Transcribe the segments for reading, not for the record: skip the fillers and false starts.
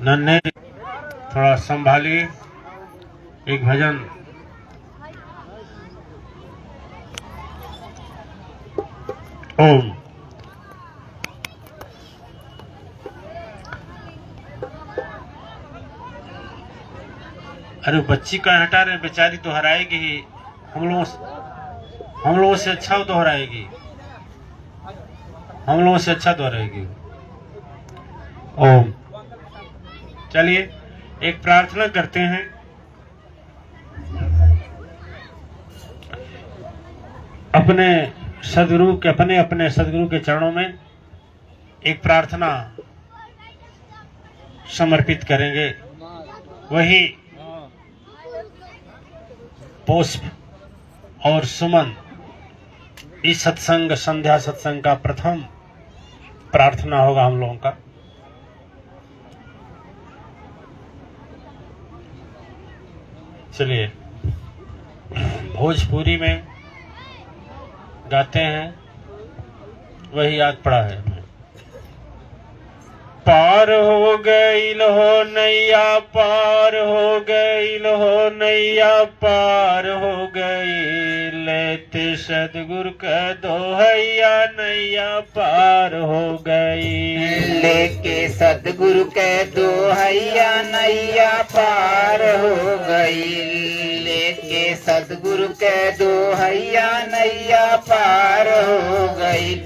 नन्हे थोड़ा संभालिए। एक भजन ओम। अरे बच्ची का हटा रहे, बेचारी तो हराएगी ही। हम लोगों से अच्छा वो तो हराएगी, हम लोगों से अच्छा तो हराएगी। ओम। चलिए एक प्रार्थना करते हैं। अपने सदगुरु के चरणों में एक प्रार्थना समर्पित करेंगे। वही पुष्प और सुमन इस सत्संग संध्या सत्संग का प्रथम प्रार्थना होगा हम लोगों का। चलिए भोजपुरी में गाते हैं, वही याद पड़ा है। पार हो गईल हो नैया, पार हो गईल हो नैया, पार हो गईल। लेते सदगुरु का दोहैया, नैया पार हो गईल। लेके सदगुरु के दोहैया, नैया पार हो गईल। लेके सदगुरु के दोहैया, नैया पार हो गईल।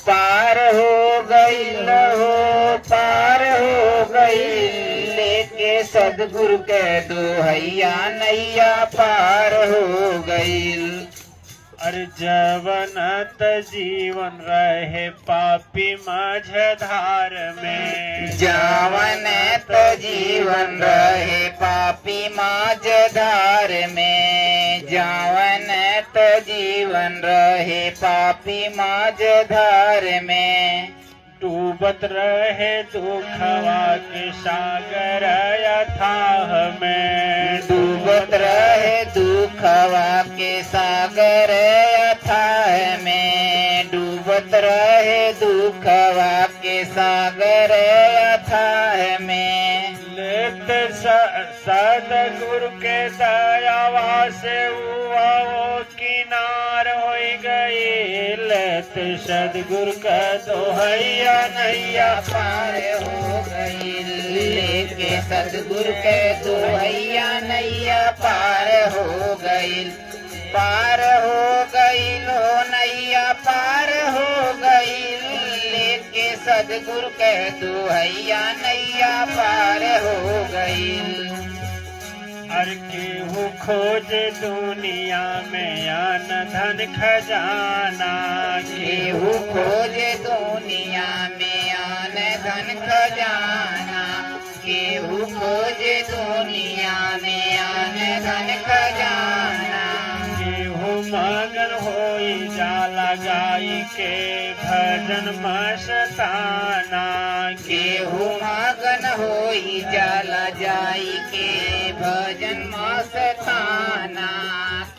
पार हो गईल हो, पार हो गईल। लेके सदगुरु के दोहैया, नैया पार हो गईल। अरे जवनत जीवन रहे पापी माझधार में, जवनत जीवन रहे पापी माझधार में। जवनत जीवन रहे पापी माझधार में। डूबत रहे दुखवा के सागर अथाह में। डूबत रहे दुखवा के सागर अथाह में। डूबत रहे दुखवा के सागर अथाह में। लेत सदगुरु के दयावा से हुआ वो किनार हो गई। लेत सदगुरु का दोहैया, नैया पार हो गईल। लेके सदगुरु के दोहैया, नैया पार हो गईल। पार हो गईल हो नैया, पार हो गईल। लेके सदगुरु के दोहैया, नैया पार हो गईल। हर केहू खोज दुनिया में अन धन खजाना। केहू खोज दुनिया में अन धन खजाना। केहू खोज दुनिया में अन धन खजाना। केहू मगन होई जाला गाई के भजन मस्ताना। केहू मगन होई जाला जाई के भजन मस्ताना।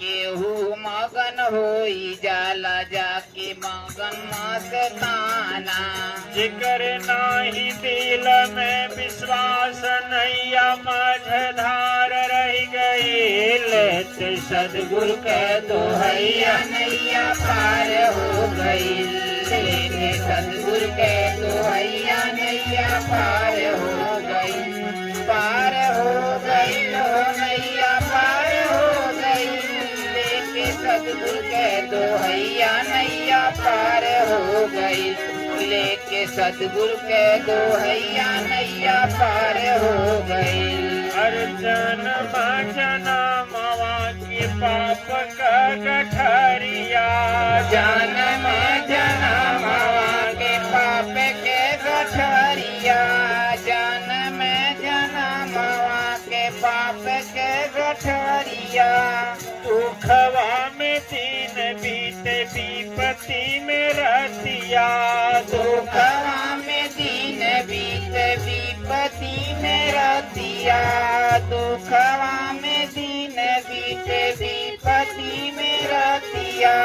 केहू मगन होई जाला जाके मगन मस्ताना। जिकर नाही दिल में विश्वास, नैया माझधार रह गई। लेत सदगुरु के दोहैया, नैया पार हो गईल। लेके सदगुरु के दोहैया, नैया पार हो गईल। पार हो गईल हो नैया, पार हो गईल। लेके सदगुरु के दोहैया, नैया पार हो गईल। लेके सदगुरु के दोहैया, नैया पार हो गईल। अर्जन जनमवा के पाप का गठरिया। जन्म जनमवा के पाप के गठरिया। जन्म जनमवा के पाप के गठरिया। दुखवा में दिन बीते विपत्ति में रतिया। दुखवा में दिन बीत विपत्ति में रतिया। दुखवा में दिन बीत विपत्ति में रतिया।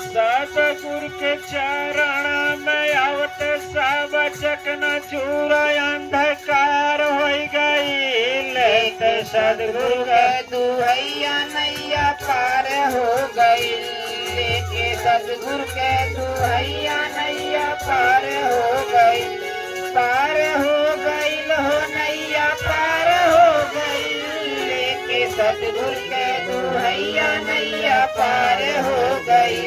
सदगुरु के चरण में आवत सब चकना चूर अंधकार हो गई। सदगुरु के दुहैया नैया पार हो गई लेके सदगुरु के दुहैया नैया पार हो गई हो नैया पार हो गई लेके सदगुरु के दुहैया नैया पार हो गई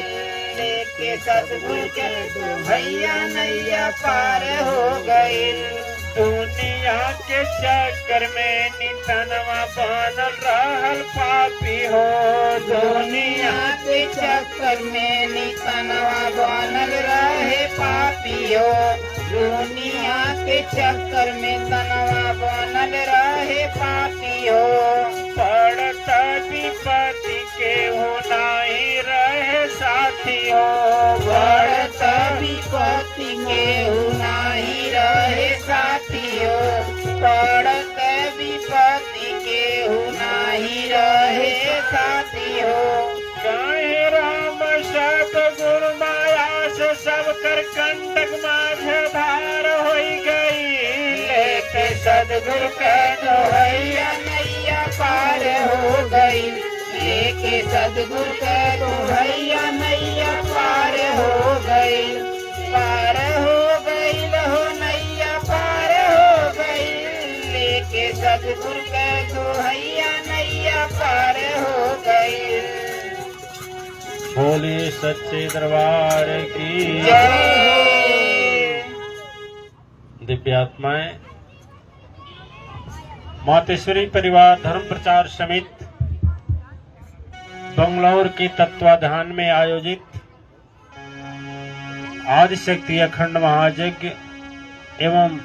लेके सदगुरु के दुहैया नैया पार हो गई। दुनिया के चक्कर में नितनवा बनल रहल पापी हो दुनिया के चक्कर में नितनवा बनल रहे पापियो दुनिया के चक्कर में तनवा बनल रहे पापियो पड़ता विपत्ति के हो नाही रहे साथी हो पड़ता विपत्ति के हो नाही रहे साथियो पड़त विपत्ति के हो नाही रहे साथियो काहे राम सतगुरु माया से सब कर कंटक माझ धार होई गई लेके सदगुरु के दुहैया नैया पार हो गई लेके सदगुरु के दुहैया नैया पार हो गई हो नैया पार हो गई लेके सदगुरु के दुहैया नैया पार हो गई। बोले सच्चे दरबार की जय। दिव्यात्माएं मातेश्वरी परिवार धर्म प्रचार समिति बंगलौर के तत्वाधान में आयोजित आदिशक्ति अखंड महायज्ञ एवं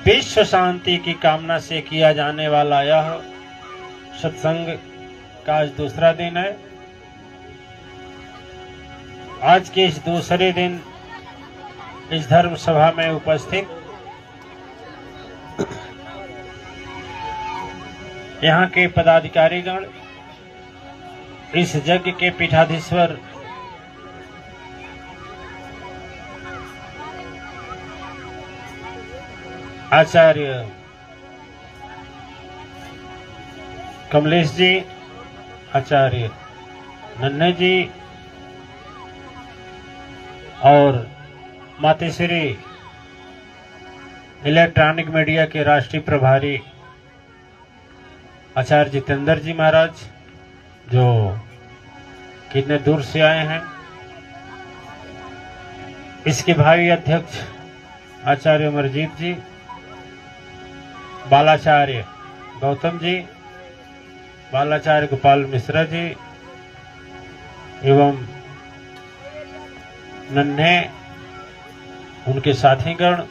विश्व शांति की कामना से किया जाने वाला यह सत्संग का आज दूसरा दिन है। आज के इस दूसरे दिन इस धर्म सभा में उपस्थित यहाँ के पदाधिकारीगण इस यज्ञ के पीठाधीश्वर आचार्य कमलेश जी आचार्य नन्हे जी और मातेश्वरी इलेक्ट्रॉनिक मीडिया के राष्ट्रीय प्रभारी आचार्य जितेंद्र जी महाराज जो कितने दूर से आए हैं, इसके भावी अध्यक्ष आचार्य अमरजीत जी, बालाचार्य गौतम जी, बालाचार्य गोपाल मिश्रा जी एवं नन्हे उनके साथीगण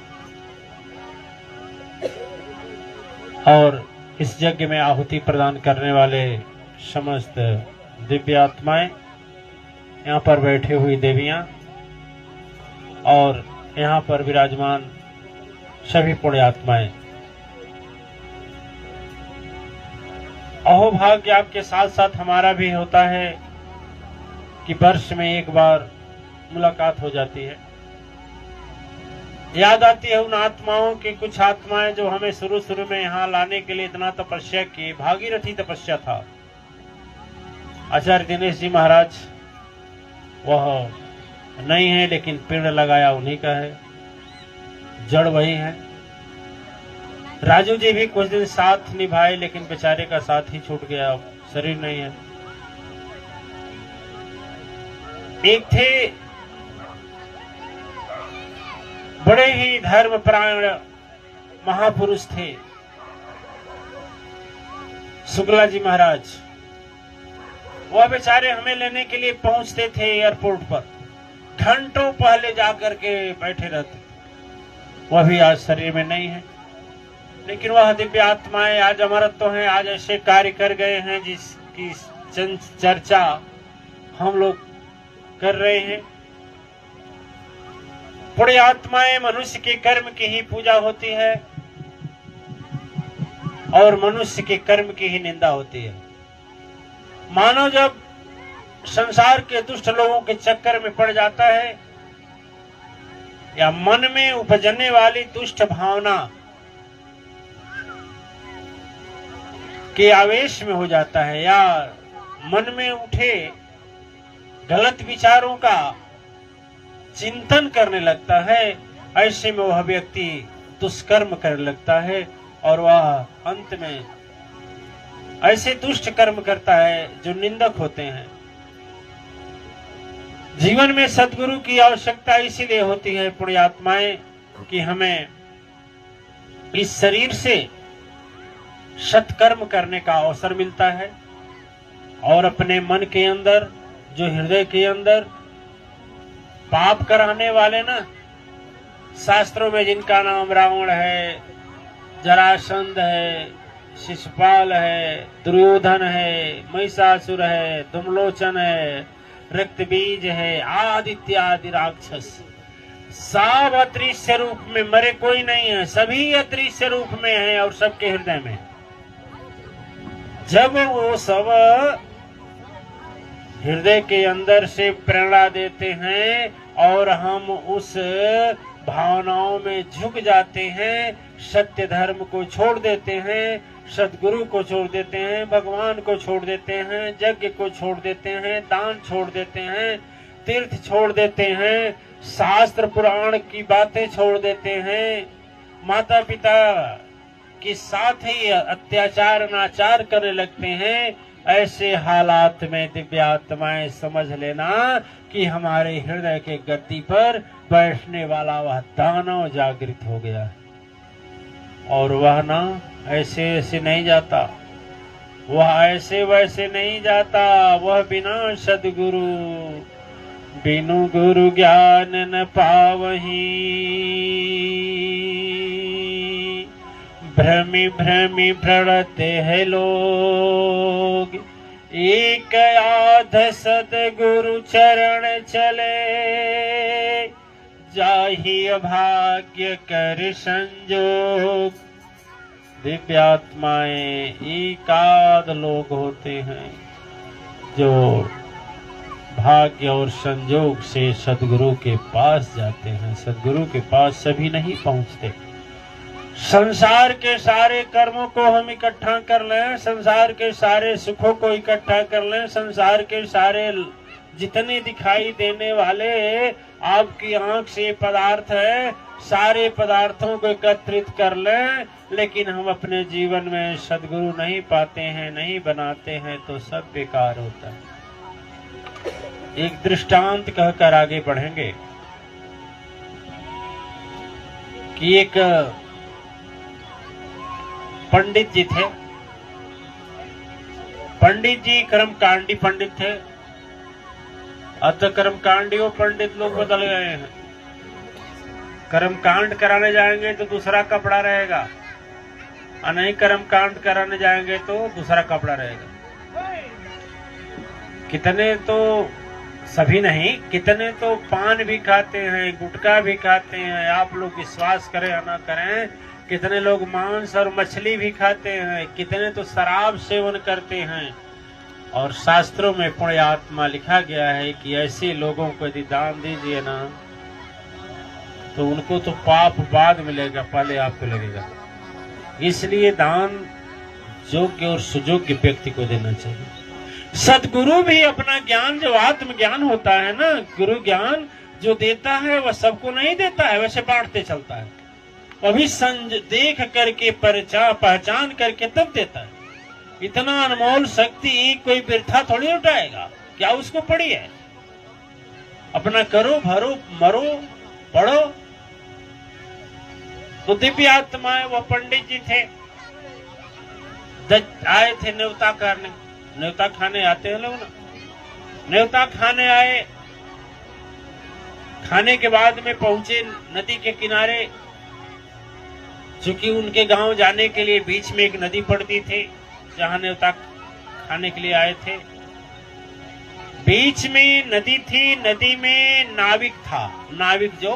और इस यज्ञ में आहुति प्रदान करने वाले समस्त दिव्य आत्माएं, यहाँ पर बैठी हुई देवियां और यहाँ पर विराजमान सभी पुण्य आत्माएं, अहोभाग्य आपके साथ साथ हमारा भी होता है कि वर्ष में एक बार मुलाकात हो जाती है। याद आती है उन आत्माओं की, कुछ आत्माएं जो हमें शुरू में यहाँ लाने के लिए इतना तपस्या की, भागीरथी तपस्या था। आचार्य दिनेश जी महाराज वह नहीं है, लेकिन पेड़ लगाया उन्हीं का है, जड़ वही है। राजू जी भी कुछ दिन साथ निभाए, लेकिन बेचारे का साथ ही छूट गया, शरीर नहीं है। एक थे बड़े ही धर्मपरायण महापुरुष थे शुक्ला जी महाराज। वह बेचारे हमें लेने के लिए पहुंचते थे एयरपोर्ट पर, घंटों पहले जाकर के बैठे रहते। वह भी आज शरीर में नहीं है, लेकिन वह दिव्य आत्माएं आज अमरत्व तो हैं। आज ऐसे कार्य कर गए हैं जिसकी चर्चा हम लोग कर रहे हैं। पुण्य आत्माएं मनुष्य के कर्म की ही पूजा होती है और मनुष्य के कर्म की ही निंदा होती है। मानव जब संसार के दुष्ट लोगों के चक्कर में पड़ जाता है या मन में उपजने वाली दुष्ट भावना के आवेश में हो जाता है या मन में उठे गलत विचारों का चिंतन करने लगता है, ऐसे में वह व्यक्ति दुष्कर्म करने लगता है और वह अंत में ऐसे दुष्ट कर्म करता है जो निंदक होते हैं। जीवन में सद्गुरु की आवश्यकता इसीलिए होती है पुण्यात्माएं कि हमें इस शरीर से सत्कर्म करने का अवसर मिलता है और अपने मन के अंदर, जो हृदय के अंदर पाप कराने वाले ना, शास्त्रों में जिनका नाम रावण है, जरासंध है, शिशुपाल है, दुर्योधन है, महिषासुर है, धूम्रलोचन है, रक्तबीज है, आदि इत्यादि राक्षस, सब अदृश्य रूप में, मरे कोई नहीं है, सभी अदृश्य रूप में है और सबके हृदय में। जब वो सब हृदय के अंदर से प्रेरणा देते हैं और हम उस भावनाओं में झुक जाते हैं, सत्य धर्म को छोड़ देते हैं, सदगुरु को छोड़ देते हैं, भगवान को छोड़ देते हैं, यज्ञ को छोड़ देते हैं, दान छोड़ देते हैं, तीर्थ छोड़ देते हैं, शास्त्र पुराण की बातें छोड़ देते हैं, माता पिता के साथ ही अत्याचार अनाचार करने लगते हैं, ऐसे हालात में दिव्य आत्माएं समझ लेना कि हमारे हृदय के गद्दी पर बैठने वाला वह दानव जागृत हो गया है और वह ना ऐसे ऐसे नहीं जाता, वह ऐसे वैसे नहीं जाता, वह बिना सद्गुरु बिनु गुरु ज्ञान न पावही, भ्रमी भ्रमी भ्रमते हैं लोग, एक आध सद्गुरु चरण चले, जाहि भाग्य कर संजोग। दिव्य आत्माएं एकाध लोग होते हैं जो भाग्य और संजोग से सद्गुरु के पास जाते हैं। सद्गुरु के पास सभी नहीं पहुंचते। संसार के सारे कर्मों को हम इकट्ठा कर लें, संसार के सारे सुखों को इकट्ठा कर लें, संसार के सारे जितने दिखाई देने वाले आपकी आंख से पदार्थ है, सारे पदार्थों को एकत्रित कर लें, लेकिन हम अपने जीवन में सद्गुरु नहीं पाते हैं, नहीं बनाते हैं, तो सब बेकार होता है। एक दृष्टांत कहकर आगे बढ़ेंगे कि एक पंडित जी थे। पंडित जी कर्मकांडी पंडित थे। अब तो कर्मकांडियों पंडित लोग बदल गए हैं। कर्मकांड कराने जाएंगे तो दूसरा कपड़ा रहेगा और नहीं कर्मकांड कराने जाएंगे तो दूसरा कपड़ा रहेगा। कितने तो, सभी नहीं, कितने तो पान भी खाते हैं, गुटखा भी खाते हैं, आप लोग विश्वास करें या ना करें, कितने लोग मांस और मछली भी खाते हैं, कितने तो शराब सेवन करते हैं। और शास्त्रों में पुण्य आत्मा लिखा गया है कि ऐसे लोगों को यदि दान दीजिए ना तो उनको तो पाप बाद मिलेगा, पहले आपको लगेगा। इसलिए दान योग्य और सुयोग्य व्यक्ति को देना चाहिए। सद्गुरु भी अपना ज्ञान, जो आत्मज्ञान होता है ना, गुरु ज्ञान जो देता है वह सबको नहीं देता है, वैसे बांटते चलता है। अभी देख करके पहचान करके तब देता है। इतना अनमोल शक्ति कोई वृथा थोड़ी उठाएगा, क्या उसको पड़ी है? अपना करो, भरो, मरो, पढ़ो। तो दिव्य आत्माएं, वो पंडित जी थे, आए थे न्योता करने। न्योता खाने आते हैं लोग ना, न्योता खाने आए। खाने के बाद में पहुंचे नदी के किनारे, चूंकि उनके गांव जाने के लिए बीच में एक नदी पड़ती थी जहां न्योता खाने के लिए आए थे। बीच में नदी थी, नदी में नाविक था। नाविक जो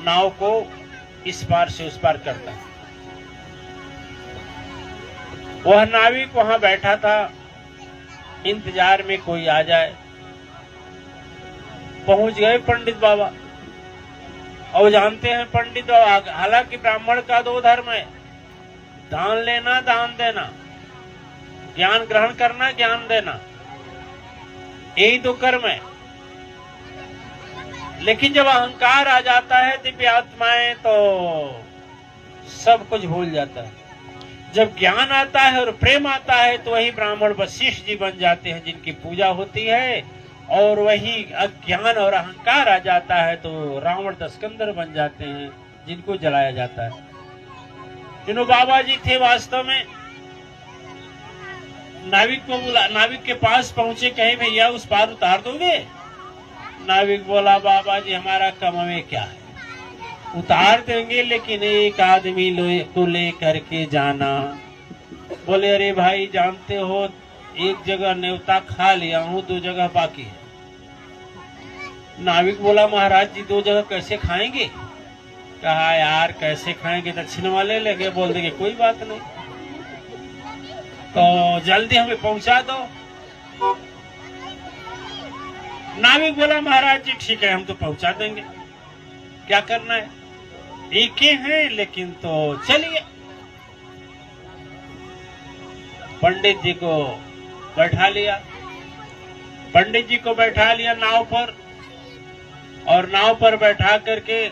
नाव को इस पार से उस पार करता है, वह नाविक वहां बैठा था इंतजार में कोई आ जाए। पहुंच गए पंडित बाबा। और जानते हैं पंडित बाबा, हालांकि ब्राह्मण का दो धर्म है, दान लेना, दान देना। ज्ञान ग्रहण करना, ज्ञान देना, यही तो कर्म है। लेकिन जब अहंकार आ जाता है दिव्य आत्माएं तो सब कुछ भूल जाता है। जब ज्ञान आता है और प्रेम आता है तो वही ब्राह्मण वशिष्ठ जी बन जाते हैं जिनकी पूजा होती है, और वही अज्ञान और अहंकार आ जाता है तो रावण दस्कंदर बन जाते हैं जिनको जलाया जाता है। तीनों बाबा जी थे वास्तव में। नाविक को बोला, नाविक के पास पहुंचे, कहे भैया उस पार उतार दोगे? नाविक बोला बाबा जी हमारा कम में क्या है, उतार देंगे लेकिन एक आदमी को ले करके जाना। बोले अरे भाई जानते हो एक जगह न्योता खा लिया हूँ, 2 जगह बाकी है। नाविक बोला महाराज जी 2 जगह कैसे खाएंगे? कहा यार कैसे खाएंगे, दक्षिण वाले लेके बोल देंगे कोई बात नहीं, तो जल्दी हमें पहुंचा दो। नाविक बोला महाराज जी ठीक है हम तो पहुंचा देंगे, क्या करना है, एक ही है लेकिन तो चलिए। पंडित जी को बैठा लिया, पंडित जी को बैठा लिया नाव पर, और नाव पर बैठा करके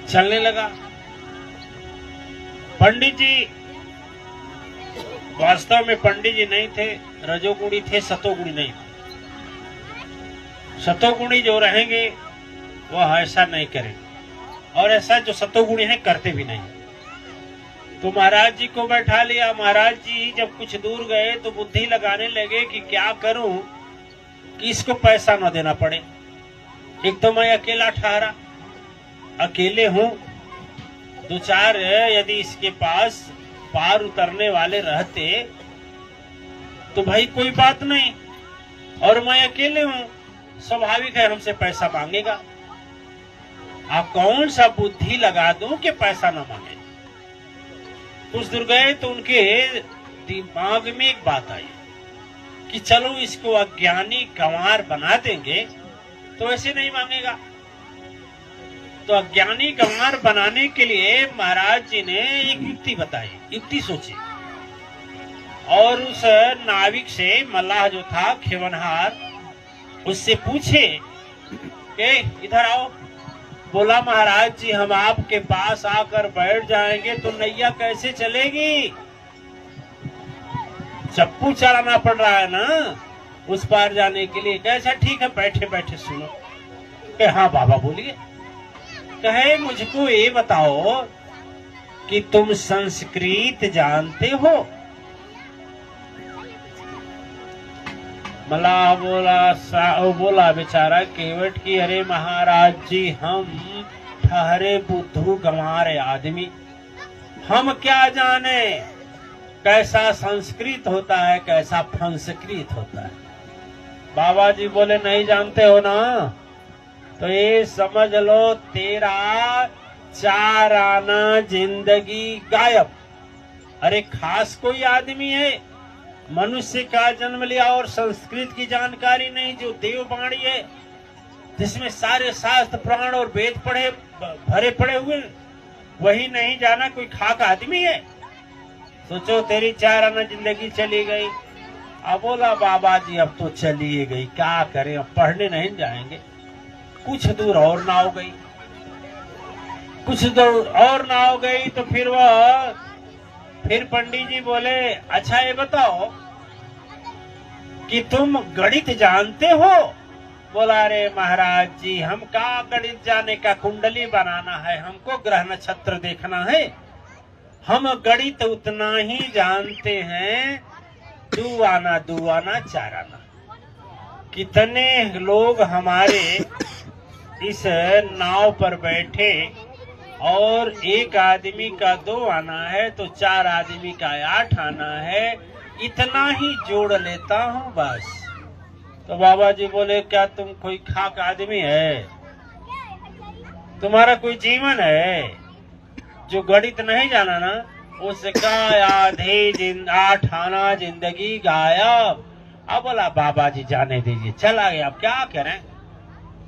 चलने लगा। पंडित जी वास्तव में पंडित जी नहीं थे, रजोगुणी थे, सतोगुणी नहीं थे। सतोगुणी जो रहेंगे वह ऐसा नहीं करेंगे, और ऐसा जो सतोगुणी है करते भी नहीं। तो महाराज जी को बैठा लिया। महाराज जी जब कुछ दूर गए तो बुद्धि लगाने लगे कि क्या करूं कि इसको पैसा न देना पड़े। एक तो मैं अकेला ठहरा, अकेले हूं, 2-4 यदि इसके पास पार उतरने वाले रहते तो भाई कोई बात नहीं, और मैं अकेले हूं, स्वाभाविक है हमसे पैसा मांगेगा। आप कौन सा बुद्धि लगा दूं कि पैसा न मांगे। कुछ दूर गए तो उनके दिमाग में एक बात आई कि चलो इसको अज्ञानी गंवार बना देंगे तो ऐसे नहीं मांगेगा। तो अज्ञानी गंवार बनाने के लिए महाराज जी ने एक युक्ति बताई, युक्ति सोची, और उस नाविक से, मल्लाह जो था खेवनहार, उससे पूछे कि इधर आओ। बोला महाराज जी हम आपके पास आकर बैठ जाएंगे तो नैया कैसे चलेगी, चप्पू चलाना पड़ रहा है ना उस पार जाने के लिए। कैसा ठीक है बैठे बैठे सुनो। कि हाँ बाबा बोलिए। कहे मुझको ये बताओ कि तुम संस्कृत जानते हो? मल्लाह बोला बेचारा केवट की अरे महाराज जी हम ठहरे बुद्धू गंवारे आदमी, हम क्या जाने कैसा संस्कृत होता है कैसा संस्कृत होता है। बाबा जी बोले नहीं जानते हो ना तो ये समझ लो तेरा 4 आना जिंदगी गायब। अरे खास कोई आदमी है, मनुष्य का जन्म लिया और संस्कृत की जानकारी नहीं, जो देववाणी है जिसमें सारे शास्त्र पुराण और वेद भरे पड़े हुए, वही नहीं जाना, कोई खाक आदमी है। सोचो तेरी 4 आना जिंदगी चली गई। अब बोला बाबा जी अब तो चली गई, क्या करें, अब पढ़ने नहीं जाएंगे। कुछ दूर और नाव गई, कुछ दूर और नाव गई तो फिर पंडित जी बोले अच्छा ये बताओ कि तुम गणित जानते हो? बोला अरे महाराज जी हम का गणित जाने का, कुंडली बनाना है हमको, ग्रह नक्षत्र देखना है, हम गणित उतना ही जानते हैं 2 आना 2 आना 4 आना। कितने लोग हमारे इस नाव पर बैठे और एक आदमी का 2 आना है तो 4 आदमी का 8 आना है, इतना ही जोड़ लेता हूँ बस। तो बाबा जी बोले क्या तुम कोई खाक आदमी है, तुम्हारा कोई जीवन है जो गणित नहीं जाना ना, उसका आधे 8 आना जिंदगी गायब। अब बोला बाबा जी जाने दीजिए, चला गया, अब क्या करें,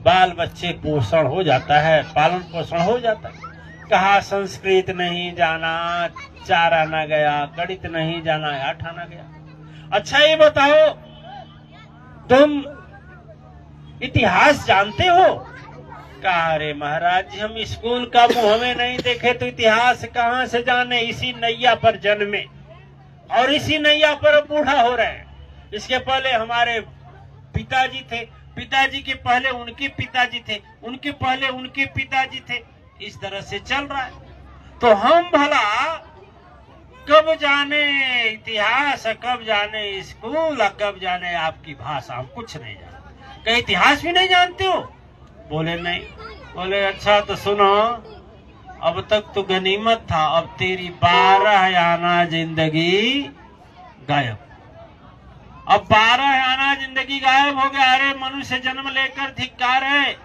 बाल बच्चे पोषण हो जाता है, पालन पोषण हो जाता है। कहा संस्कृत नहीं जाना, 4 आना गया, गणित नहीं जाना, 8 आना गया। अच्छा ये बताओ, तुम इतिहास जानते हो? कहा अरे महाराज जी, हम स्कूल का मुंह में नहीं देखे तो इतिहास कहाँ से जाने। इसी नैया पर जन्मे और इसी नैया पर अब बूढ़ा हो रहे हैं। इसके पहले हमारे पिताजी थे, पिताजी के पहले उनके पिताजी थे, उनके पहले उनके पिताजी थे, इस तरह से चल रहा है। तो हम भला कब जाने इतिहास, कब जाने स्कूल, कब जाने आपकी भाषा, हम कुछ नहीं जानते। कहीं इतिहास भी नहीं जानते हो? बोले नहीं। बोले अच्छा तो सुनो, अब तक तो गनीमत था, अब तेरी 12 आना जिंदगी गायब। अब 12 आना जिंदगी गायब हो गया। अरे मनुष्य जन्म लेकर धिक्कार है,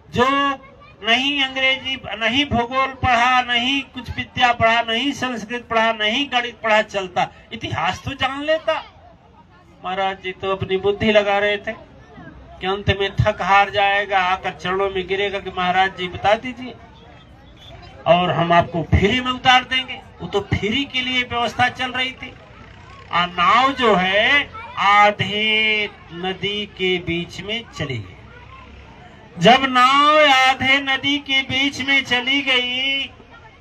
जो नहीं अंग्रेजी, नहीं भूगोल पढ़ा, नहीं कुछ विद्या पढ़ा, नहीं संस्कृत पढ़ा, नहीं गणित पढ़ा, चलता, इतिहास तो जान लेता। महाराज जी तो अपनी बुद्धि लगा रहे थे कि अंत में थक हार जाएगा, आकर चरणों में गिरेगा कि महाराज जी बता दीजिए और हम आपको फ्री में उतार देंगे। वो तो फ्री के लिए व्यवस्था चल रही थी। नाव जो है आधे नदी के बीच में चली गई। जब नाव आधे नदी के बीच में चली गई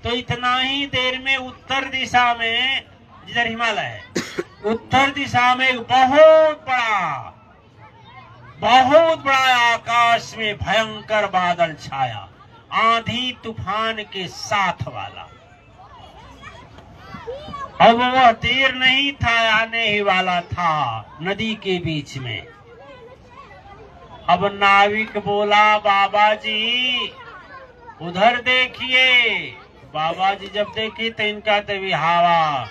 तो इतना ही देर में उत्तर दिशा में, जिधर हिमालय है, उत्तर दिशा में एक बहुत बड़ा आकाश में भयंकर बादल छाया, आंधी तूफान के साथ वाला। अब वह देर नहीं था, आने ही वाला था नदी के बीच में। अब नाविक बोला बाबा जी उधर देखिए। बाबा जी जब देखी तो इनका तो भी हवा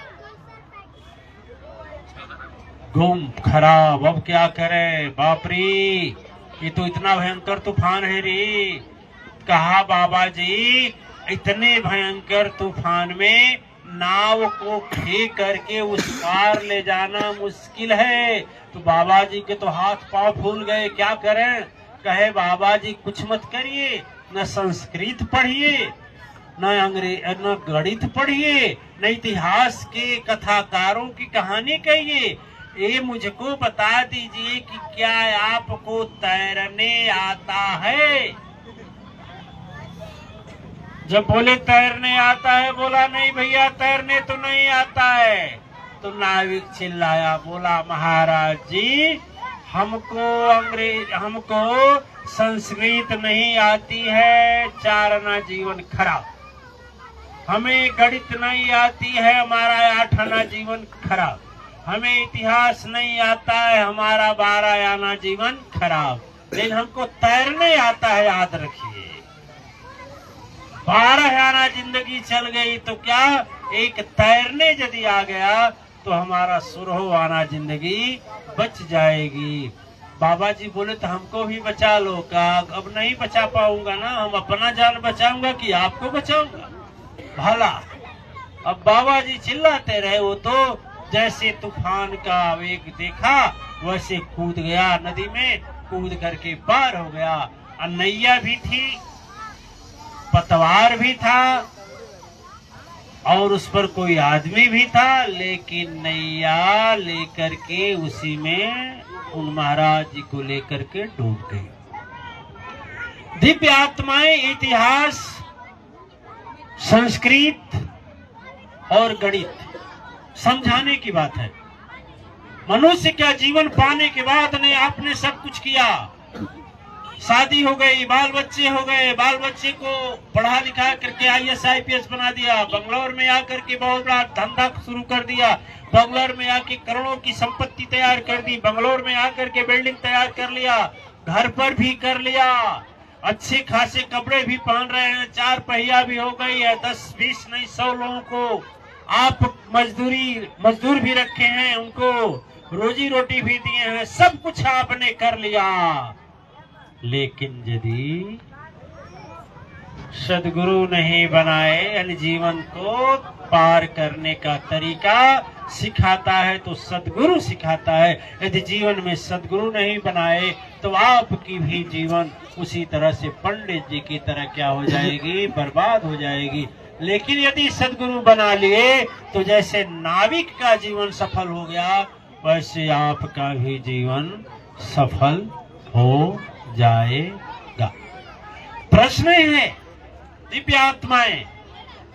गुम खराब। अब क्या करे, बाप रे ये तो इतना भयंकर तूफान है रे। कहा बाबा जी इतने भयंकर तूफान में नाव को खे करके उस पार ले जाना मुश्किल है। तो बाबा जी के तो हाथ पांव फूल गए, क्या करें। कहे बाबा जी कुछ मत करिए, न संस्कृत पढ़िए, न गणित पढ़िए, न इतिहास के कथाकारों की कहानी कहिए, ये मुझको बता दीजिए कि क्या आपको तैरने आता है। जब बोले तैरने आता है, बोला नहीं भैया तैरने तो नहीं आता है। तो नाविक चिल्लाया, बोला महाराज जी हमको संस्कृत नहीं आती है, 4 आना जीवन खराब। हमें गणित नहीं आती है, हमारा 8 आना जीवन खराब। हमें इतिहास नहीं आता है, हमारा 12 आना जीवन खराब। लेकिन हमको तैरने आता है, याद रखिए। 12 आना जिंदगी चल गई तो क्या, एक तैरने यदि आ गया तो हमारा 16 आना जिंदगी बच जाएगी। बाबा जी बोले तो हमको भी बचा लो। का अब नहीं बचा पाऊंगा ना, हम अपना जान बचाऊंगा कि आपको बचाऊंगा भला। अब बाबा जी चिल्लाते रहे। वो तो जैसे तूफान का वेग देखा वैसे कूद गया नदी में, कूद करके पार हो गया। नैया भी थी, पतवार भी था और उस पर कोई आदमी भी था, लेकिन नैया लेकर के उसी में उन महाराज जी को लेकर के डूब गई। दिव्य आत्माएं इतिहास, संस्कृत और गणित समझाने की बात है। मनुष्य क्या जीवन पाने के बाद ने आपने सब कुछ किया, शादी हो गई, बाल बच्चे हो गए, बाल बच्चे को पढ़ा लिखा करके IAS IPS बना दिया, बंगलौर में आकर के बहुत बड़ा धंधा शुरू कर दिया, बंगलौर में आके करोड़ों की संपत्ति तैयार कर दी, बंगलौर में आकर के बिल्डिंग तैयार कर लिया, घर पर भी कर लिया, अच्छे खासे कपड़े भी पहन रहे हैं, 4 पहिया भी हो गई है, 10-20 नहीं 100 लोगों को आप मजदूर भी रखे हैं, उनको रोजी रोटी भी दिए हैं, सब कुछ आपने कर लिया। लेकिन यदि सदगुरु नहीं बनाए, यानी जीवन को पार करने का तरीका सिखाता है तो सदगुरु सिखाता है। यदि जीवन में सदगुरु नहीं बनाए तो आपकी भी जीवन उसी तरह से पंडित जी की तरह क्या हो जाएगी, बर्बाद हो जाएगी। लेकिन यदि सदगुरु बना लिए तो जैसे नाविक का जीवन सफल हो गया, वैसे आपका भी जीवन सफल हो जाएगा। प्रश्न है दिव्य आत्माएं,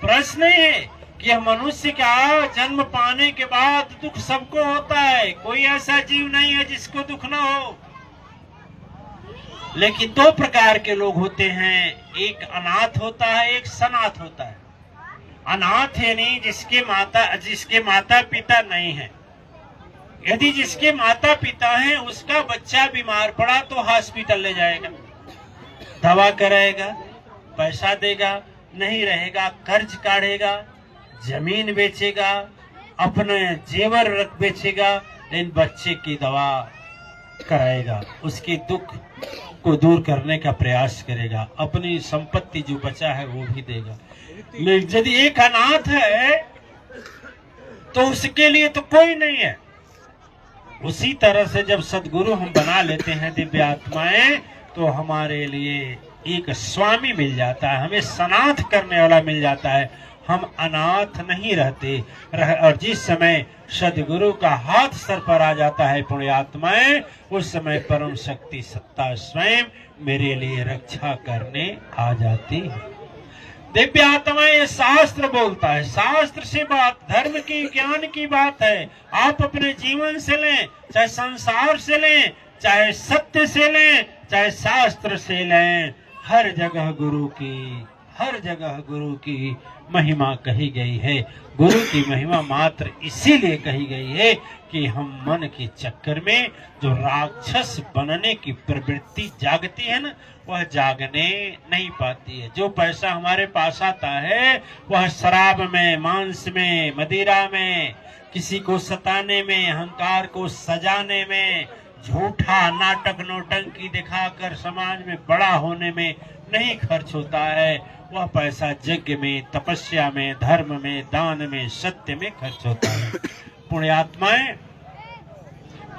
प्रश्न है कि यह मनुष्य का जन्म पाने के बाद दुख सबको होता है, कोई ऐसा जीव नहीं है जिसको दुख ना हो। लेकिन दो प्रकार के लोग होते हैं, एक अनाथ होता है, एक सनाथ होता है। अनाथ यानी जिसके माता पिता नहीं है। यदि जिसके माता पिता हैं, उसका बच्चा बीमार पड़ा तो हॉस्पिटल ले जाएगा, दवा कराएगा, पैसा देगा, नहीं रहेगा कर्ज काढ़ेगा, जमीन बेचेगा, अपने जेवर रख बेचेगा, लेकिन बच्चे की दवा कराएगा, उसके दुख को दूर करने का प्रयास करेगा, अपनी संपत्ति जो बचा है वो भी देगा। लेकिन यदि एक अनाथ है तो उसके लिए तो कोई नहीं है। उसी तरह से जब सदगुरु हम बना लेते हैं दिव्य आत्माएं, तो हमारे लिए एक स्वामी मिल जाता है, हमें सनाथ करने वाला मिल जाता है, हम अनाथ नहीं रहते। और जिस समय सदगुरु का हाथ सर पर आ जाता है पुण्यात्माएं, उस समय परम शक्ति सत्ता स्वयं मेरे लिए रक्षा करने आ जाती है। दिव्य आत्माएं शास्त्र बोलता है, शास्त्र से बात, धर्म की ज्ञान की बात है। आप अपने जीवन से लें, चाहे संसार से लें, चाहे सत्य से लें, चाहे शास्त्र से लें, हर जगह गुरु की महिमा कही गई है। गुरु की महिमा मात्र इसीलिए कही गई है कि हम मन के चक्कर में जो राक्षस बनने की प्रवृत्ति जागती है ना, वह जागने नहीं पाती है। जो पैसा हमारे पास आता है वह शराब में, मांस में, मदिरा में, किसी को सताने में, अहंकार को सजाने में, झूठा नाटक नौटंकी दिखाकर समाज में बड़ा होने में नहीं खर्च होता है। वह पैसा यज्ञ में, तपस्या में, धर्म में, दान में, सत्य में खर्च होता है। पुण्यात्माएं,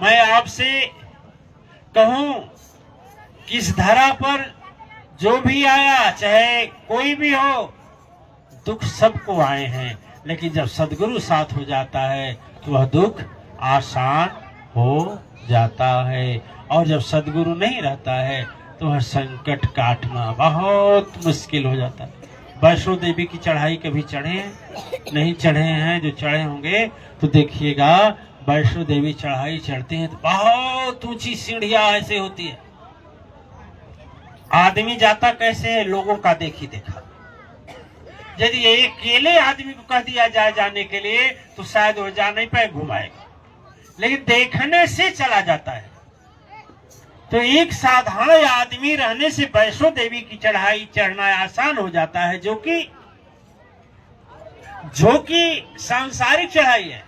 मैं आपसे कहूं कि इस धरा पर जो भी आया, चाहे कोई भी हो, दुख सबको आए हैं, लेकिन जब सदगुरु साथ हो जाता है तो वह दुख आसान हो जाता है। और जब सदगुरु नहीं रहता है तो वह संकट काटना बहुत मुश्किल हो जाता है। वैष्णो देवी की चढ़ाई कभी चढ़े हैं? नहीं चढ़े हैं? जो चढ़े होंगे तो देखिएगा, वैष्णो देवी चढ़ाई चढ़ते हैं तो बहुत ऊंची सीढ़ियां ऐसे होती है। आदमी जाता कैसे है, लोगों का देखी देखा। यदि अकेले आदमी को कह दिया जाए जाने के लिए तो शायद वो जा नहीं पाए, घुमाएगा, लेकिन देखने से चला जाता है। तो एक साधारण आदमी रहने से वैष्णो देवी की चढ़ाई चढ़ना आसान हो जाता है, जो कि सांसारिक चढ़ाई है।